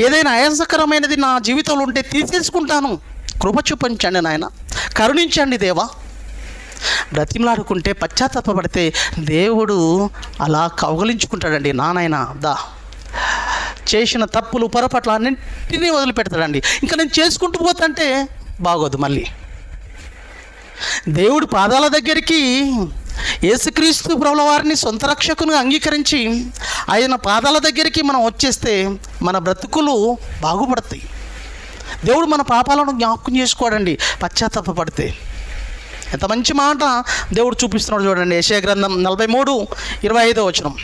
ఏదైనా ఆయాసకరమైనది నా జీవితంలో ఉంటే తీసేసుకుంటాను. కృప చూపించండి నాయన, కరుణించండి దేవా. బ్రతిమలాడుకుంటే, పశ్చాత్తాపడితే దేవుడు అలా కౌగలించుకుంటాడండి. నాయనా దా, చేసిన తప్పులు పొరపాట్లు అన్నింటినీ వదిలిపెడతాడండి. ఇంకా నేను చేసుకుంటూ పోతుంటే బాగోదు. మళ్ళీ దేవుడి పాదాల దగ్గరికి యేసుక్రీస్తు ప్రభుల వారిని సొంత రక్షకునిగా అంగీకరించి ఆయన పాదాల దగ్గరికి మనం వచ్చేస్తే మన బ్రతుకులు బాగుపడతాయి. దేవుడు మన పాపాలను జ్ఞాపకం చేసుకోడండి పశ్చాత్తాపడితే. ఎంత మంచి మాట దేవుడు చూపిస్తున్నాడు చూడండి. యెషయా గ్రంథం 43:25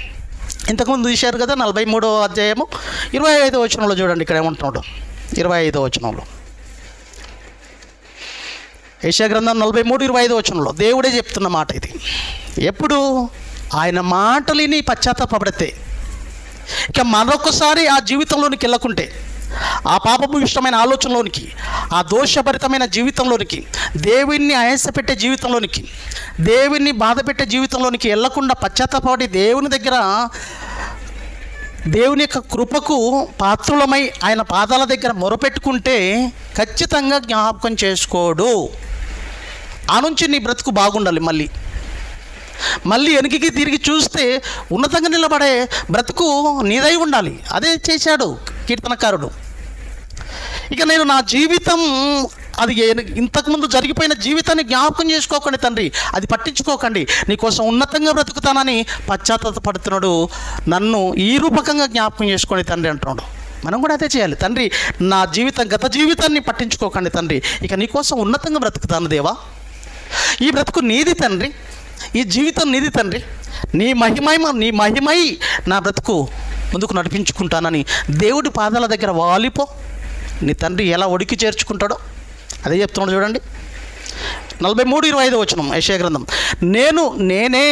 ఇంతకుముందు చూశారు కదా, 43వ అధ్యాయము 25వ చూడండి. ఇక్కడ ఏమంటున్నాడు 25వ యెషయా గ్రంథం 43:25 దేవుడే చెప్తున్న మాట ఇది. ఎప్పుడు? ఆయన మాటలిని పశ్చాత్తాపడితే, ఇక మరొకసారి ఆ జీవితంలోనికి వెళ్ళకుంటే, ఆ పాపపు ఇష్టమైన ఆలోచనలోనికి, ఆ దోషభరితమైన జీవితంలోనికి, దేవుణ్ణి ఆయాసపెట్టే జీవితంలోనికి, దేవుణ్ణి బాధ పెట్టే జీవితంలోనికి వెళ్ళకుండా పశ్చాత్తాపడి దేవుని దగ్గర దేవుని యొక్క కృపకు పాత్రులమై ఆయన పాదాల దగ్గర మొరపెట్టుకుంటే ఖచ్చితంగా జ్ఞాపకం చేసుకోడు. ఆ నుంచి నీ బ్రతుకు బాగుండాలి. మళ్ళీ వెనక్కి తిరిగి చూస్తే ఉన్నతంగా నిలబడే బ్రతుకు నీదై ఉండాలి. అదే చేశాడు కీర్తనకారుడు. ఇక నేను నా జీవితం, అది ఇంతకుముందు జరిగిపోయిన జీవితాన్ని జ్ఞాపకం చేసుకోకండి తండ్రి, అది పట్టించుకోకండి, నీకోసం ఉన్నతంగా బ్రతుకుతానని పశ్చాత్తాపడుతున్నాడు. నన్ను ఈ రూపకంగా జ్ఞాపకం చేసుకోండి తండ్రి అంటున్నాడు. మనం కూడా అదే చేయాలి. తండ్రి, నా జీవితం, గత జీవితాన్ని పట్టించుకోకండి తండ్రి, ఇక నీకోసం ఉన్నతంగా బ్రతుకుతాను దేవా. ఈ బ్రతుకు నీది తండ్రి, ఈ జీవితం నీది తండ్రి, నీ మహిమై నా బ్రతుకు ముందుకు నడిపించుకుంటానని దేవుడి పాదాల దగ్గర వాలిపో. నీ తండ్రి ఎలా ఒడికి చేర్చుకుంటాడో అదే చెప్తున్నాడు. చూడండి 43:25 వచనం యెషయా గ్రంథం. నేనే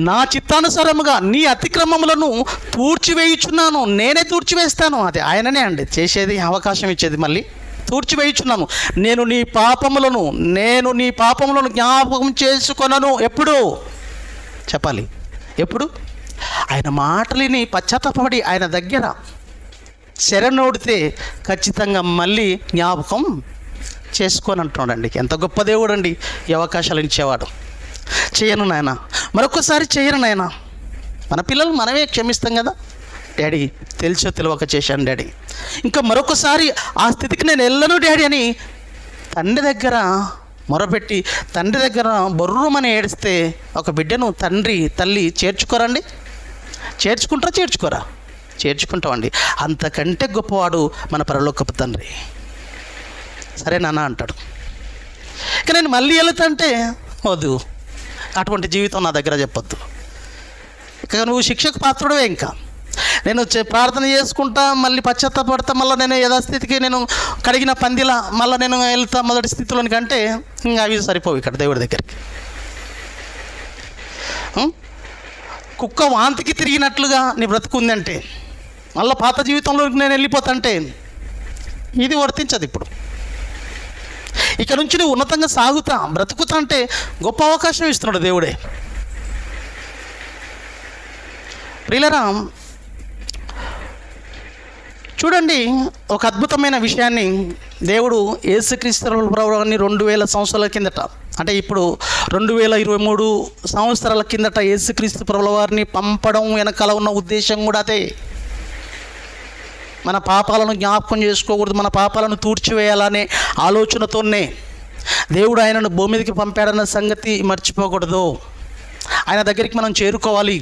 నా చిత్తానుసారముగా నీ అతిక్రమములను తూర్చివేయుచున్నాను, నేనే తూర్చివేస్తాను. అదే ఆయననే అండి చేసేది, అవకాశం ఇచ్చేది. మళ్ళీ తూర్చివేయుచున్నాను. నేను నీ పాపములను జ్ఞాపకం చేసుకొనను. ఎప్పుడు చెప్పాలి? ఎప్పుడు? ఆయన మాటలిని పశ్చాత్తాపడి ఆయన దగ్గర శరణోడితే ఖచ్చితంగా మళ్ళీ జ్ఞాపకం చేసుకొని అంటున్నాడండి. ఎంత గొప్ప దేవుడు అండి ఈ అవకాశాలు ఇచ్చేవాడు. చేయను నాయన, మరొకసారి చేయను నాయన. మన పిల్లలు మనమే క్షమిస్తాం కదా, డాడీ తెలిసో తెలియక చేశాను డాడీ, ఇంకా మరొకసారి ఆ స్థితికి నేను వెళ్ళను డాడీ అని తండ్రి దగ్గర మొరపెట్టి తండ్రి దగ్గర బొర్రుమని ఏడిస్తే ఒక బిడ్డను తల్లి చేర్చుకోరండి? చేర్చుకోరా? చేర్చుకుంటామండి. అంతకంటే గొప్పవాడు మన పరలోకపు తండ్రి. సరే నాన్న అంటాడు. ఇక నేను మళ్ళీ వెళుతుంటే వద్దు, అటువంటి జీవితం నా దగ్గర చెప్పొద్దు. ఇక నువ్వు శిక్షకు పాత్రుడవే. ఇంకా నేను ప్రార్థన చేసుకుంటా, మళ్ళీ పశ్చాత్తాపడతా, మళ్ళీ నేను యథాస్థితికి నేను కడిగిన పందిలా మళ్ళీ నేను వెళ్తా మొదటి స్థితిలోనికి అంటే ఇంకా అవి సరిపోవు ఇక్కడ దేవుడి దగ్గరికి. కుక్క వాంతికి తిరిగినట్లుగా నీ బ్రతుకుందంటే, మళ్ళీ పాత జీవితంలోకి నేను వెళ్ళిపోతాంటే ఇది వర్తించదు. ఇప్పుడు ఇక నుంచి నువ్వు ఉన్నతంగా బ్రతుకుతా అంటే గొప్ప అవకాశం ఇస్తున్నాడు దేవుడే. ప్రియులారా, చూడండి, ఒక అద్భుతమైన విషయాన్ని దేవుడు యేసుక్రీస్తు ప్రభువుని 2000 సంవత్సరాల కిందట, అంటే ఇప్పుడు 2023 సంవత్సరాల కిందట యేసుక్రీస్తు ప్రభుల వారిని పంపడం వెనకాల ఉన్న ఉద్దేశం కూడా అదే. మన పాపాలను జ్ఞాపకం చేసుకోకూడదు, మన పాపాలను తూర్చివేయాలనే ఆలోచనతోనే దేవుడు ఆయనను భూమి మీదకి పంపాడన్న సంగతి మర్చిపోకూడదు. ఆయన దగ్గరికి మనం చేరుకోవాలి.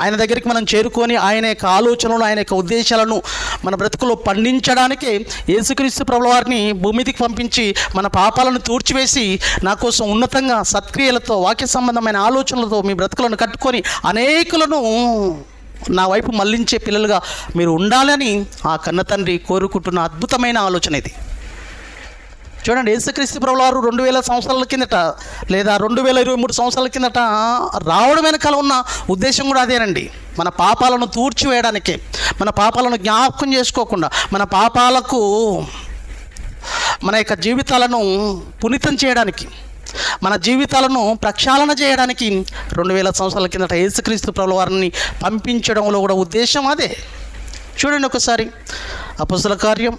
ఆయన దగ్గరికి మనం చేరుకొని ఆయన యొక్క ఆలోచనలు, ఆయన యొక్క ఉద్దేశాలను మన బ్రతుకులో పండించడానికే యేసుక్రీస్తు ప్రభుల వారిని భూమి మీదకి పంపించి మన పాపాలను తూర్చివేసి నా కోసం ఉన్నతంగా సత్క్రియలతో, వాక్య సంబంధమైన ఆలోచనలతో మీ బ్రతుకులను కట్టుకొని అనేకులను నా వైపు మళ్లించే పిల్లలుగా మీరు ఉండాలని ఆ కన్న తండ్రి కోరుకుంటున్న అద్భుతమైన ఆలోచన ఇది. చూడండి, యేసుక్రీస్తు ప్రభుల వారు 2000 సంవత్సరాల కిందట లేదా 2023 సంవత్సరాల కిందట రావడం వెనకాల ఉన్న ఉద్దేశం కూడా అదేనండి. మన పాపాలను తూర్చివేయడానికే, మన పాపాలను జ్ఞాపకం చేసుకోకుండా, మన పాపాలకు మన యొక్క జీవితాలను పునీతం చేయడానికి, మన జీవితాలను ప్రక్షాళన చేయడానికి 2000 సంవత్సరాల కిందట యేసుక్రీస్తు ప్రభుల వారిని పంపించడంలో కూడా ఉద్దేశం అదే. చూడండి ఒకసారి అపొస్తలుల కార్యం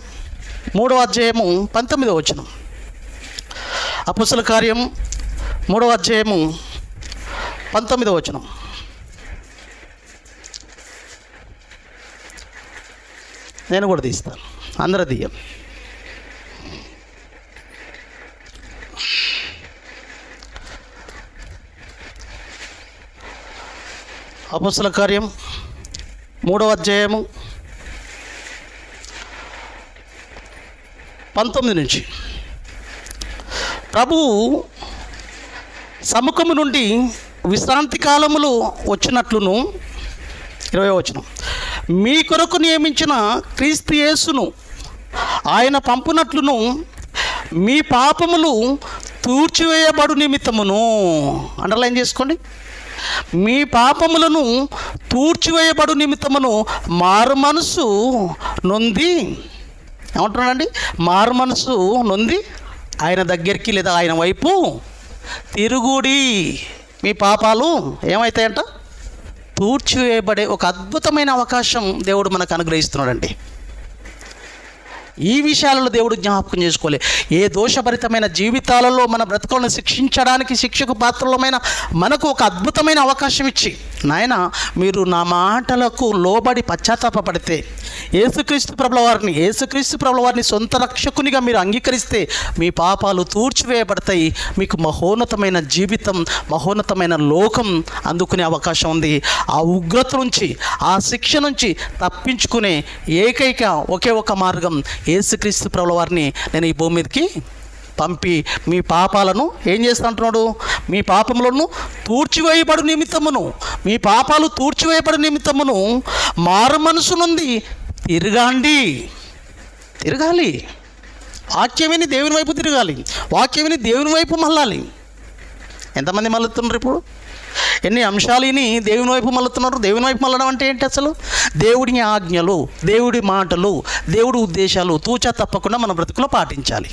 3వ అధ్యాయము 19వ వచనం. అపొస్తలుల కార్యం 3వ అధ్యాయము 19వ వచనం. నేను కూడా తీస్తాను, అందరూ తీయం. అపొస్తలుల కార్యం 3వ అధ్యాయము 19 నుంచి. ప్రభువు సముఖము నుండి విశ్రాంతి కాలములు వచ్చినట్లును, 20వ వచనం, మీ కొరకు నియమించిన క్రీస్తు యేసును ఆయన పంపునట్లును మీ పాపములు తూర్చివేయబడు నిమిత్తమును, అండర్లైన్ చేసుకోండి, మీ పాపములను తూర్చివేయబడు నిమిత్తమును మారు మనసు నొంది, ఏమంటున్నాడండి, మారు మనసు నొంది ఆయన దగ్గరికి లేదా ఆయన వైపు తిరుగుడి. మీ పాపాలు ఏమవుతాయంట, తూర్చివేయబడే ఒక అద్భుతమైన అవకాశం దేవుడు మనకు అనుగ్రహిస్తున్నాడండి. ఈ విషయాలలో దేవుడు జ్ఞాపకం చేసుకోవాలి. ఏ దోషభరితమైన జీవితాలలో మన బ్రతుకులను శిక్షించడానికి శిక్షకు పాత్రలమైన మనకు ఒక అద్భుతమైన అవకాశం ఇచ్చి, నాయన మీరు నా మాటలకు లోబడి పశ్చాత్తాపడితే, యేసుక్రీస్తు ప్రభుల వారిని సొంత రక్షకునిగా మీరు అంగీకరిస్తే మీ పాపాలు తూర్చివేయబడతాయి. మీకు మహోన్నతమైన జీవితం, మహోన్నతమైన లోకం అందుకునే అవకాశం ఉంది. ఆ ఉగ్రత నుంచి, ఆ శిక్ష నుంచి తప్పించుకునే ఏకైక ఒకే ఒక మార్గం, యేసుక్రీస్తు ప్రభుల వారిని నేను ఈ భూమి మీదకి పంపి మీ పాపాలను ఏం చేస్తా అంటున్నాడు, మీ పాపములను తూర్చివేయబడు నిమిత్తమును, మీ పాపాలు తూర్చివేయబడు నిమిత్తమును మారు మనసు నుండి తిరగాలి. వాక్యం విని దేవుని వైపు తిరగాలి, వాక్యం విని దేవుని వైపు మళ్ళాలి. ఎంతమంది మళ్ళుతున్నారు ఇప్పుడు? ఎన్ని అంశాలు విని దేవుని వైపు మళ్ళుతున్నారు? దేవుని వైపు మళ్ళడం అంటే ఏంటి అసలు? దేవుడి ఆజ్ఞలు, దేవుడి మాటలు, దేవుడి ఉద్దేశాలు తూచా తప్పకుండా మన బ్రతుకులో పాటించాలి.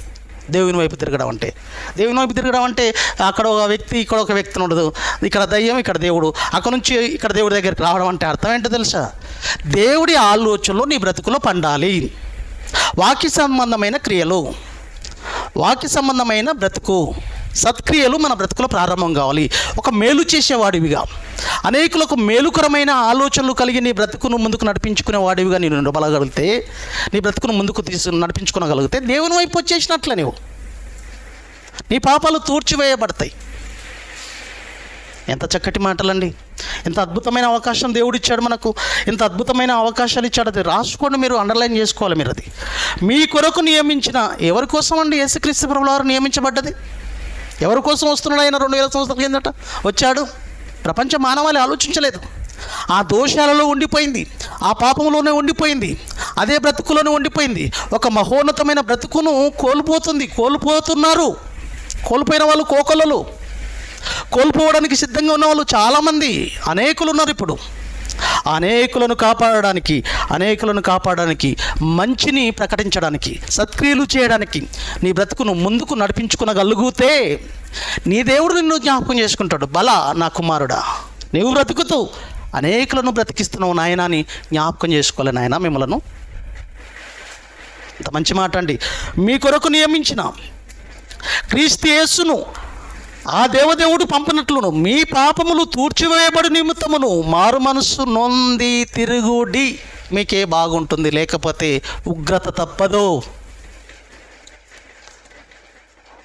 దేవుని వైపు తిరగడం అంటే, దేవుని వైపు తిరగడం అంటే అక్కడ ఒక వ్యక్తి, ఇక్కడ ఒక వ్యక్తి ఉండదు, ఇక్కడ దయ్యం, ఇక్కడ దేవుడు, అక్కడ నుంచి ఇక్కడ దేవుడి దగ్గరికి రావడం అంటే అర్థం ఏంటో తెలుసా? దేవుడి ఆలోచనలు నీ బ్రతుకులో పండాలి. వాక్య సంబంధమైన క్రియలు, వాక్య సంబంధమైన బ్రతుకు, సత్క్రియలు మన బ్రతుకులో ప్రారంభం కావాలి. ఒక మేలు చేసేవాడివిగా, అనేకులకు మేలుకరమైన ఆలోచనలు కలిగి నీ బ్రతుకును ముందుకు నడిపించుకునే వాడివిగా నేను నిలబడగలిగితే, నీ బ్రతుకును ముందుకు నడిపించుకోగలిగితే దేవుని వైపు వచ్చేసినట్లే నీ పాపాలు తూర్చివేయబడతాయి. ఎంత చక్కటి మాటలండి! ఎంత అద్భుతమైన అవకాశం దేవుడిచ్చాడు మనకు, ఎంత అద్భుతమైన అవకాశాలు ఇచ్చాడు. అది రాసుకోండి, మీరు అండర్లైన్ చేసుకోవాలి. మీరు అది మీ కొరకు నియమించిన, ఎవరి కోసం అండి యేసుక్రీస్తు ప్రభువుల వారు నియమించబడ్డది? ఎవరి కోసం వస్తున్నాడు ఆయన? 2000 సంవత్సరాల కిందట వచ్చాడు. ప్రపంచ మానవాళి ఆలోచించలేదు. ఆ దోషాలలో ఉండిపోయింది, ఆ పాపంలోనే ఉండిపోయింది, అదే బ్రతుకులోనే ఉండిపోయింది. ఒక మహోన్నతమైన బ్రతుకును కోల్పోతున్నారు. కోల్పోయిన వాళ్ళు కోకొల్లలు, కోల్పోవడానికి సిద్ధంగా ఉన్న వాళ్ళు చాలామంది, అనేకులు ఉన్నారు. ఇప్పుడు అనేకులను కాపాడడానికి, మంచిని ప్రకటించడానికి, సత్క్రియలు చేయడానికి నీ బ్రతుకును ముందుకు నడిపించుకునగలిగితే నీ దేవుడు నిన్ను జ్ఞాపకం చేసుకుంటాడు. బలా నా కుమారుడా, నీవు బ్రతుకుతూ అనేకులను బ్రతికిస్తున్నావు నాయన అని జ్ఞాపకం చేసుకోవాలి. నాయన మిమ్మలను, ఇంత మంచి మాట అండి. మీ కొరకు నియమించిన క్రీస్తు యేసును ఆ దేవదేవుడు పంపినట్లును మీ పాపములు తూర్చివేయబడి నిమిత్తమును మారు మనస్సు నొంది తిరుగుడి. మీకే బాగుంటుంది, లేకపోతే ఉగ్రత తప్పదు.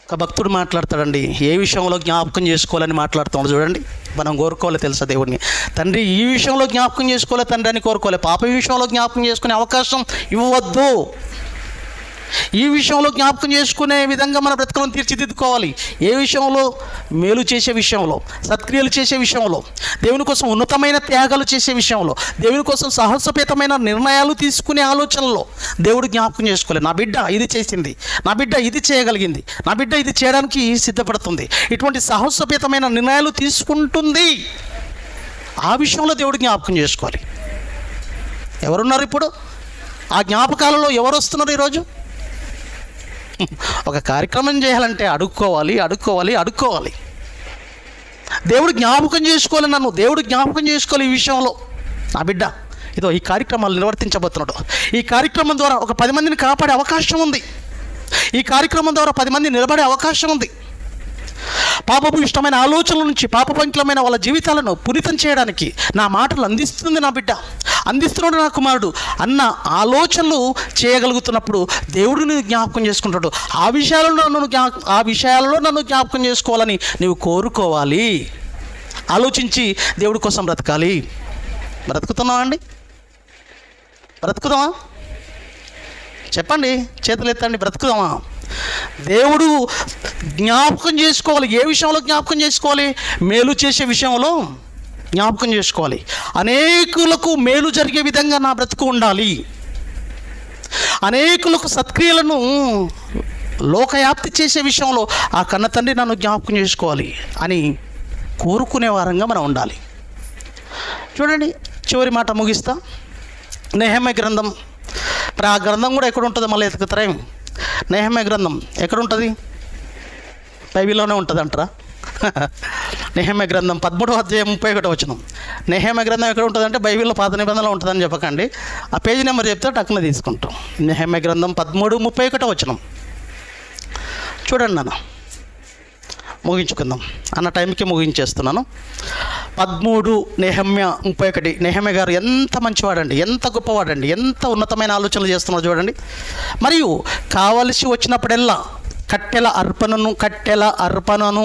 ఒక భక్తుడు మాట్లాడతాడండి, ఏ విషయంలో జ్ఞాపకం చేసుకోవాలని మాట్లాడుతున్నాడు చూడండి. మనం కోరుకోవాలి తెలుసా దేవుడిని, తండ్రి ఈ విషయంలో జ్ఞాపకం చేసుకోవాలి తండ్రి అని కోరుకోవాలి. పాప విషయంలో జ్ఞాపకం చేసుకునే అవకాశం ఇవ్వవద్దు. ఈ విషయంలో జ్ఞాపకం చేసుకునే విధంగా మన బ్రతుకులను తీర్చిదిద్దుకోవాలి. ఏ విషయంలో? మేలు చేసే విషయంలో, సత్క్రియలు చేసే విషయంలో, దేవుని కోసం ఉన్నతమైన త్యాగాలు చేసే విషయంలో, దేవుని కోసం సాహసోపేతమైన నిర్ణయాలు తీసుకునే ఆలోచనలో దేవుడు జ్ఞాపకం చేసుకోవాలి. నా బిడ్డ ఇది చేసింది, నా బిడ్డ ఇది చేయగలిగింది, నా బిడ్డ ఇది చేయడానికి సిద్ధపడుతుంది, ఇటువంటి సాహసోపేతమైన నిర్ణయాలు తీసుకుంటుంది. ఆ విషయంలో దేవుడు జ్ఞాపకం చేసుకోవాలి. ఎవరున్నారు ఇప్పుడు? ఆ జ్ఞాపకాలలో ఎవరు వస్తున్నారు ఈరోజు? ఒక కార్యక్రమం చేయాలంటే అడుక్కోవాలి. దేవుడు జ్ఞాపకం చేసుకోవాలి నన్ను, దేవుడు జ్ఞాపకం చేసుకోవాలి ఈ విషయంలో. నా బిడ్డ ఇదో ఈ కార్యక్రమాలు నిర్వర్తించబోతున్నాడు. ఈ కార్యక్రమం ద్వారా ఒక 10 మందిని కాపాడే అవకాశం ఉంది. ఈ కార్యక్రమం ద్వారా 10 మంది నిలబడే అవకాశం ఉంది. పాపపు ఇష్టమైన ఆలోచనల నుంచి, పాపపంకిలమైన వాళ్ళ జీవితాలను పునీతం చేయడానికి నా మాటలు అందిస్తుంది నా బిడ్డ, అందిస్తున్నాడు నా కుమారుడు అన్న ఆలోచనలు చేయగలుగుతున్నప్పుడు దేవుడిని జ్ఞాపకం చేసుకుంటాడు. ఆ విషయాలలో నన్ను జ్ఞాపకం చేసుకోవాలని నీవు కోరుకోవాలి. ఆలోచించి దేవుడి కోసం బ్రతకాలి. బ్రతుకుతున్నావా అండి? బ్రతుకుదామా? చెప్పండి, చేతులు ఎత్తండి. బ్రతుకుదామా? దేవుడు జ్ఞాపకం చేసుకోవాలి. ఏ విషయంలో జ్ఞాపకం చేసుకోవాలి? మేలు చేసే విషయంలో జ్ఞాపకం చేసుకోవాలి. అనేకులకు మేలు జరిగే విధంగా నా బ్రతుకు ఉండాలి. అనేకులకు సత్క్రియలను లోకయాప్తి చేసే విషయంలో ఆ కన్న తండ్రి నన్ను జ్ఞాపకం చేసుకోవాలి అని కోరుకునే వారంగా మనం ఉండాలి. చూడండి, చివరి మాట ముగిస్తా. నెహెమ్యా గ్రంథం, మరి ఆ గ్రంథం కూడా ఎక్కడ ఉంటుందో మళ్ళీ ఎతుకుతారేమి. నెహెమ్యా గ్రంథం ఎక్కడ ఉంటుంది? బైబిల్లోనే ఉంటుంది అంటారా? నెహెమ్యా గ్రంథం 13వ అధ్యాయం 31వ వచనం. నెహెమ్యా గ్రంథం ఎక్కడ ఉంటుందంటే బైబిల్లో పాత నిబంధనలో ఉంటుందని చెప్పకండి, ఆ పేజీ నెంబర్ చెప్తే టక్కున తీసుకుంటాం. నెహెమ్యా గ్రంథం 13:31వ వచనం చూడండి నాన్న. ముగించుకుందాం అన్న టైంకి ముగించేస్తున్నాను. 13 నెహెమ్యా 31. నెహెమ్యా గారు ఎంత మంచివాడండి, ఎంత గొప్పవాడండి, ఎంత ఉన్నతమైన ఆలోచనలు చేస్తున్నారో చూడండి. మరియు కావలసి వచ్చినప్పుడల్లా కట్టెల అర్పణను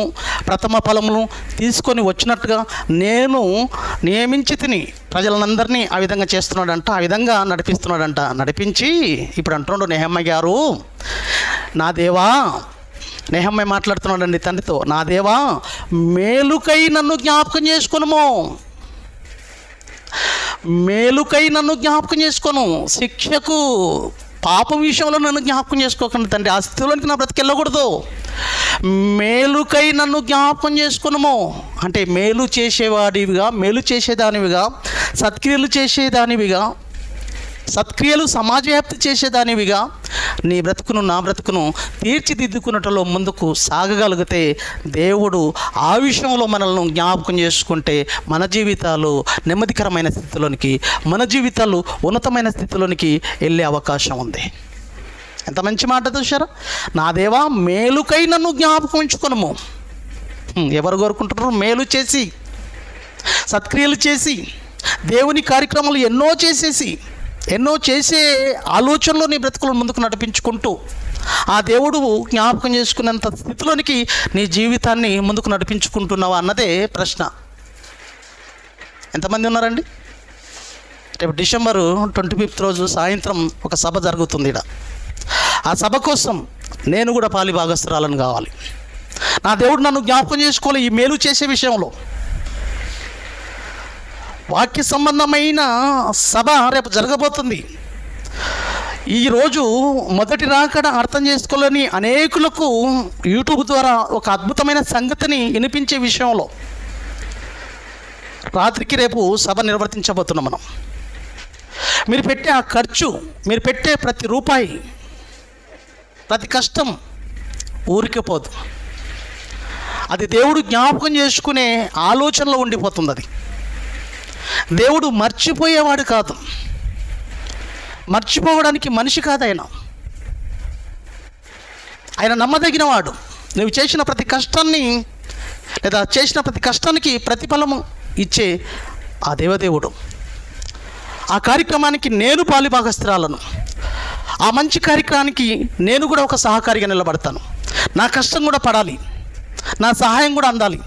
ప్రథమ ఫలమును తీసుకొని వచ్చినట్టుగా నేను నియమించి తిని ప్రజలందరినీ ఆ విధంగా చేస్తున్నాడంట, ఆ విధంగా నడిపిస్తున్నాడంట. నడిపించి ఇప్పుడు అంటున్నాడు నెహెమ్యా గారు, నా దేవా, నెహెమ్యా మాట్లాడుతున్నాడండి తండ్రితో, నా దేవా మేలుకై నన్ను జ్ఞాపకం చేసుకొనుము, మేలుకై నన్ను జ్ఞాపకం చేసుకోను, శిక్షకు పాపం విషయంలో నన్ను జ్ఞాపకం చేసుకోకండి తండ్రి, ఆ స్థితిలోనికి నా బ్రతికెళ్ళకూడదు. మేలుకై నన్ను జ్ఞాపకం చేసుకున్నాము అంటే మేలు చేసేవాడివిగా, మేలు చేసేదానివిగా, సత్క్రియలు చేసేదానివిగా, సత్క్రియలు సమాజవ్యాప్తి చేసేదానివిగా నీ బ్రతుకును నా బ్రతుకును తీర్చిదిద్దుకున్నట్లో ముందుకు సాగగలిగితే దేవుడు ఆ విషయంలో మనల్ని జ్ఞాపకం చేసుకుంటే మన జీవితాలు నెమ్మదికరమైన స్థితిలోనికి, మన జీవితాలు ఉన్నతమైన స్థితిలోనికి వెళ్ళే అవకాశం ఉంది. ఎంత మంచి మాట చూశారా? నా దేవా మేలుకై నన్ను జ్ఞాపకం ఉంచుకొనుము. ఎవరు కోరుకుంటున్నారు? మేలు చేసి, సత్క్రియలు చేసి, దేవుని కార్యక్రమాలు ఎన్నో చేసే ఆలోచనలో నీ బ్రతుకులను ముందుకు నడిపించుకుంటూ ఆ దేవుడు జ్ఞాపకం చేసుకునేంత స్థితిలోనికి నీ జీవితాన్ని ముందుకు నడిపించుకుంటున్నావా అన్నదే ప్రశ్న. ఎంతమంది ఉన్నారండి? రేపు డిసెంబర్ 25 రోజు సాయంత్రం ఒక సభ జరుగుతుంది ఇక్కడ. ఆ సభ కోసం నేను కూడా పాలి భాగస్తురాలను కావాలి. నా దేవుడు నన్ను జ్ఞాపకం చేసుకోవాలి ఈ మేలు చేసే విషయంలో. వాక్య సంబంధమైన సభ రేపు జరగబోతుంది. ఈరోజు మొదటి రాకడ అర్థం చేసుకోలేని అనేకులకు యూట్యూబ్ ద్వారా ఒక అద్భుతమైన సంగతిని వినిపించే విషయంలో రాత్రికి రేపు సభ నిర్వర్తించబోతున్నాం మనం. మీరు పెట్టే ఆ ఖర్చు, మీరు పెట్టే ప్రతి రూపాయి, ప్రతి కష్టం ఊరికే పోదు. అది దేవుడు జ్ఞాపకం చేసుకునే ఆలోచనలో ఉండిపోతుంది. అది దేవుడు మర్చిపోయేవాడు కాదు, మర్చిపోవడానికి మనిషి కాదు ఆయన నమ్మదగినవాడు. నువ్వు చేసిన ప్రతి కష్టాన్ని లేదా చేసిన ప్రతి కష్టానికి ప్రతిఫలము ఇచ్చే ఆ దేవదేవుడు. ఆ కార్యక్రమానికి నేను పాలిభాగస్తురాలను. ఆ మంచి కార్యక్రమానికి నేను కూడా ఒక సహకారిగా నిలబడతాను. నా కష్టం కూడా పడాలి, నా సహాయం కూడా అందాలి,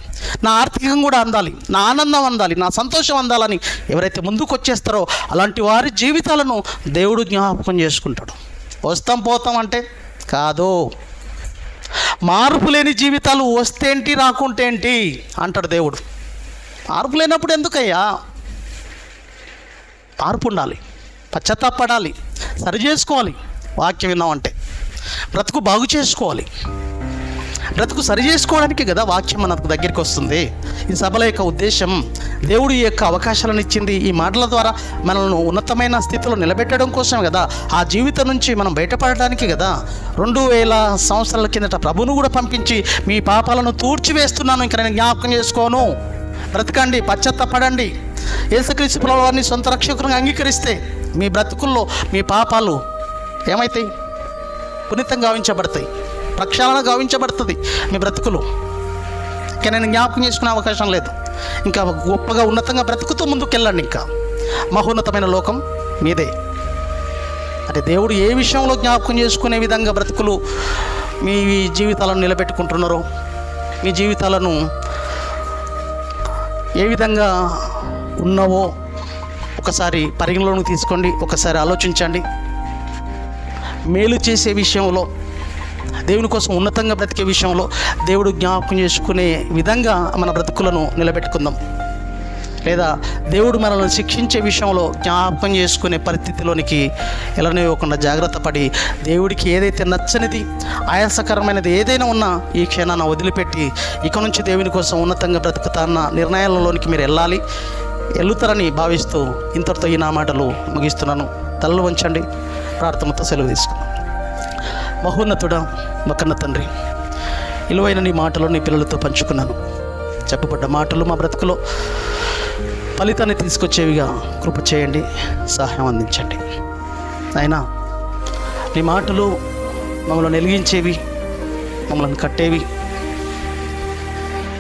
నా ఆర్థికం కూడా అందాలి, నా ఆనందం అందాలి, నా సంతోషం అందాలని ఎవరైతే ముందుకు వచ్చేస్తారో అలాంటి వారి జీవితాలను దేవుడు జ్ఞాపకం చేసుకుంటాడు. వస్తాం పోతాం అంటే కాదు. మార్పు లేని జీవితాలు వస్తేంటి రాకుంటేంటి అంటాడు దేవుడు. మార్పు లేనప్పుడు ఎందుకయ్యా? మార్పు ఉండాలి, పశ్చాత్తాపడాలి, సరి చేసుకోవాలి. వాక్యం విన్నామంటే బ్రతుకు బాగు చేసుకోవాలి. బ్రతుకు సరి చేసుకోవడానికి కదా వాక్యం మనకు దగ్గరికి వస్తుంది. ఈ సభల యొక్క ఉద్దేశం దేవుడు ఈ యొక్క అవకాశాలను ఇచ్చింది. ఈ మాటల ద్వారా మనల్ని ఉన్నతమైన స్థితిలో నిలబెట్టడం కోసం కదా, ఆ జీవితం నుంచి మనం బయటపడడానికి కదా. 2000 సంవత్సరాల కిందట ప్రభువును కూడా పంపించి మీ పాపాలను తూర్చివేస్తున్నాను, ఇంకా నేను జ్ఞాపకం చేసుకోను, బ్రతకండి, పశ్చాత్తాపడండి, యేసుక్రీస్తు ప్రభువారిని సొంత రక్షకునిగా అంగీకరిస్తే మీ బ్రతుకుల్లో మీ పాపాలు ఏమవుతాయి? పునీతం గావించబడతాయి, ప్రక్షాళన గావించబడుతుంది మీ బ్రతుకులు. ఇంకా నేను జ్ఞాపకం చేసుకునే అవకాశం లేదు. ఇంకా గొప్పగా ఉన్నతంగా బ్రతుకుతూ ముందుకెళ్ళండి. ఇంకా మహోన్నతమైన లోకం మీదే. అంటే దేవుడు ఏ విషయంలో జ్ఞాపకం చేసుకునే విధంగా బ్రతుకులు మీ జీవితాలను నిలబెట్టుకుంటున్నారో, మీ జీవితాలను ఏ విధంగా ఉన్నావో ఒకసారి పరిగణలోకి తీసుకోండి, ఒకసారి ఆలోచించండి. మేలు చేసే విషయంలో, దేవుని కోసం ఉన్నతంగా బ్రతికే విషయంలో దేవుడు జ్ఞాపకం చేసుకునే విధంగా మన బ్రతుకులను నిలబెట్టుకుందాం. లేదా దేవుడు మనల్ని శిక్షించే విషయంలో జ్ఞాపకం చేసుకునే పరిస్థితిలోనికి వెళ్ళనివ్వకుండా జాగ్రత్త పడి దేవుడికి ఏదైతే నచ్చనిది ఆయాసకరమైనది ఏదైనా ఉన్నా ఈ క్షణాన్ని వదిలిపెట్టి ఇక నుంచి దేవుని కోసం ఉన్నతంగా బ్రతుకుతాన్న నిర్ణయాలలోనికి మీరు వెళ్తారని భావిస్తూ ఇంతటితో ఈ నా మాటలు ముగిస్తున్నాను. తలలు వంచండి, ప్రార్థనతో సెలవు తీసుకున్నాను. మహోన్నతుడా, మా కన్న తండ్రి, విలువైన నీ మాటలు నీ పిల్లలతో పంచుకున్నాను. చెప్పబడ్డ మాటలు మా బ్రతుకులో ఫలితాన్ని తీసుకొచ్చేవిగా కృప చేయండి, సహాయం అందించండి. అయినా నీ మాటలు మమ్మల్ని వెలిగించేవి, మమ్మల్ని కట్టేవి.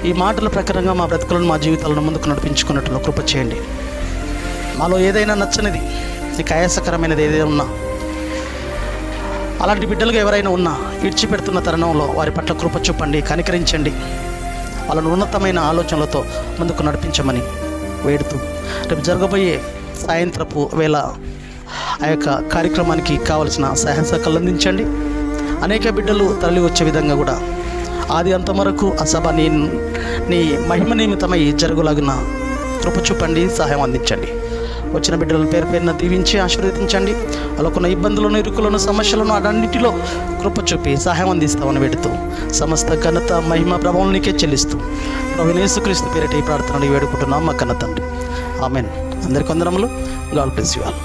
ఈ మాటల ప్రకారంగా మా బ్రతుకులను మా జీవితాలను ముందుకు నడిపించుకున్నట్లు కృప చేయండి. మాలో ఏదైనా నచ్చనిది, నీకు ఆయాసకరమైనది ఏదైనా ఉన్నా, అలాంటి బిడ్డలుగా ఎవరైనా ఉన్నా విడిచిపెడుతున్న తరుణంలో వారి పట్ల కృప చూపండి, కనికరించండి. వాళ్ళను ఉన్నతమైన ఆలోచనలతో ముందుకు నడిపించమని వేడుతూ రేపు జరగబోయే సాయంత్రపు వేళ ఆ యొక్క కార్యక్రమానికి కావలసిన సహాయ సహకారాలు అందించండి. అనేక బిడ్డలు తరలి వచ్చే విధంగా కూడా ఆది అంతం వరకు ఆ సభ నీ మహిమ నిమిత్తమై జరుగులాగిన కృప చూపండి, సహాయం అందించండి. వచ్చిన బిడ్డలను పేరు పేరున దీవించి ఆశీర్వదించండి. వాళ్ళకున్న ఇబ్బందులను, ఇరుకులను, సమస్యలను అన్నింటిలో కృప చూపి సహాయం అందిస్తామని వేడుతూ సమస్త ఘనత, మహిమ, ప్రభావం నీకే చెల్లిస్తూ ప్రభువైన యేసుక్రీస్తు పేరిట ఈ ప్రార్థనలు వేడుకుంటున్నాం మా కన్న తండ్రి. ఆమెన్. అందరికీ వందనములు. God bless you all.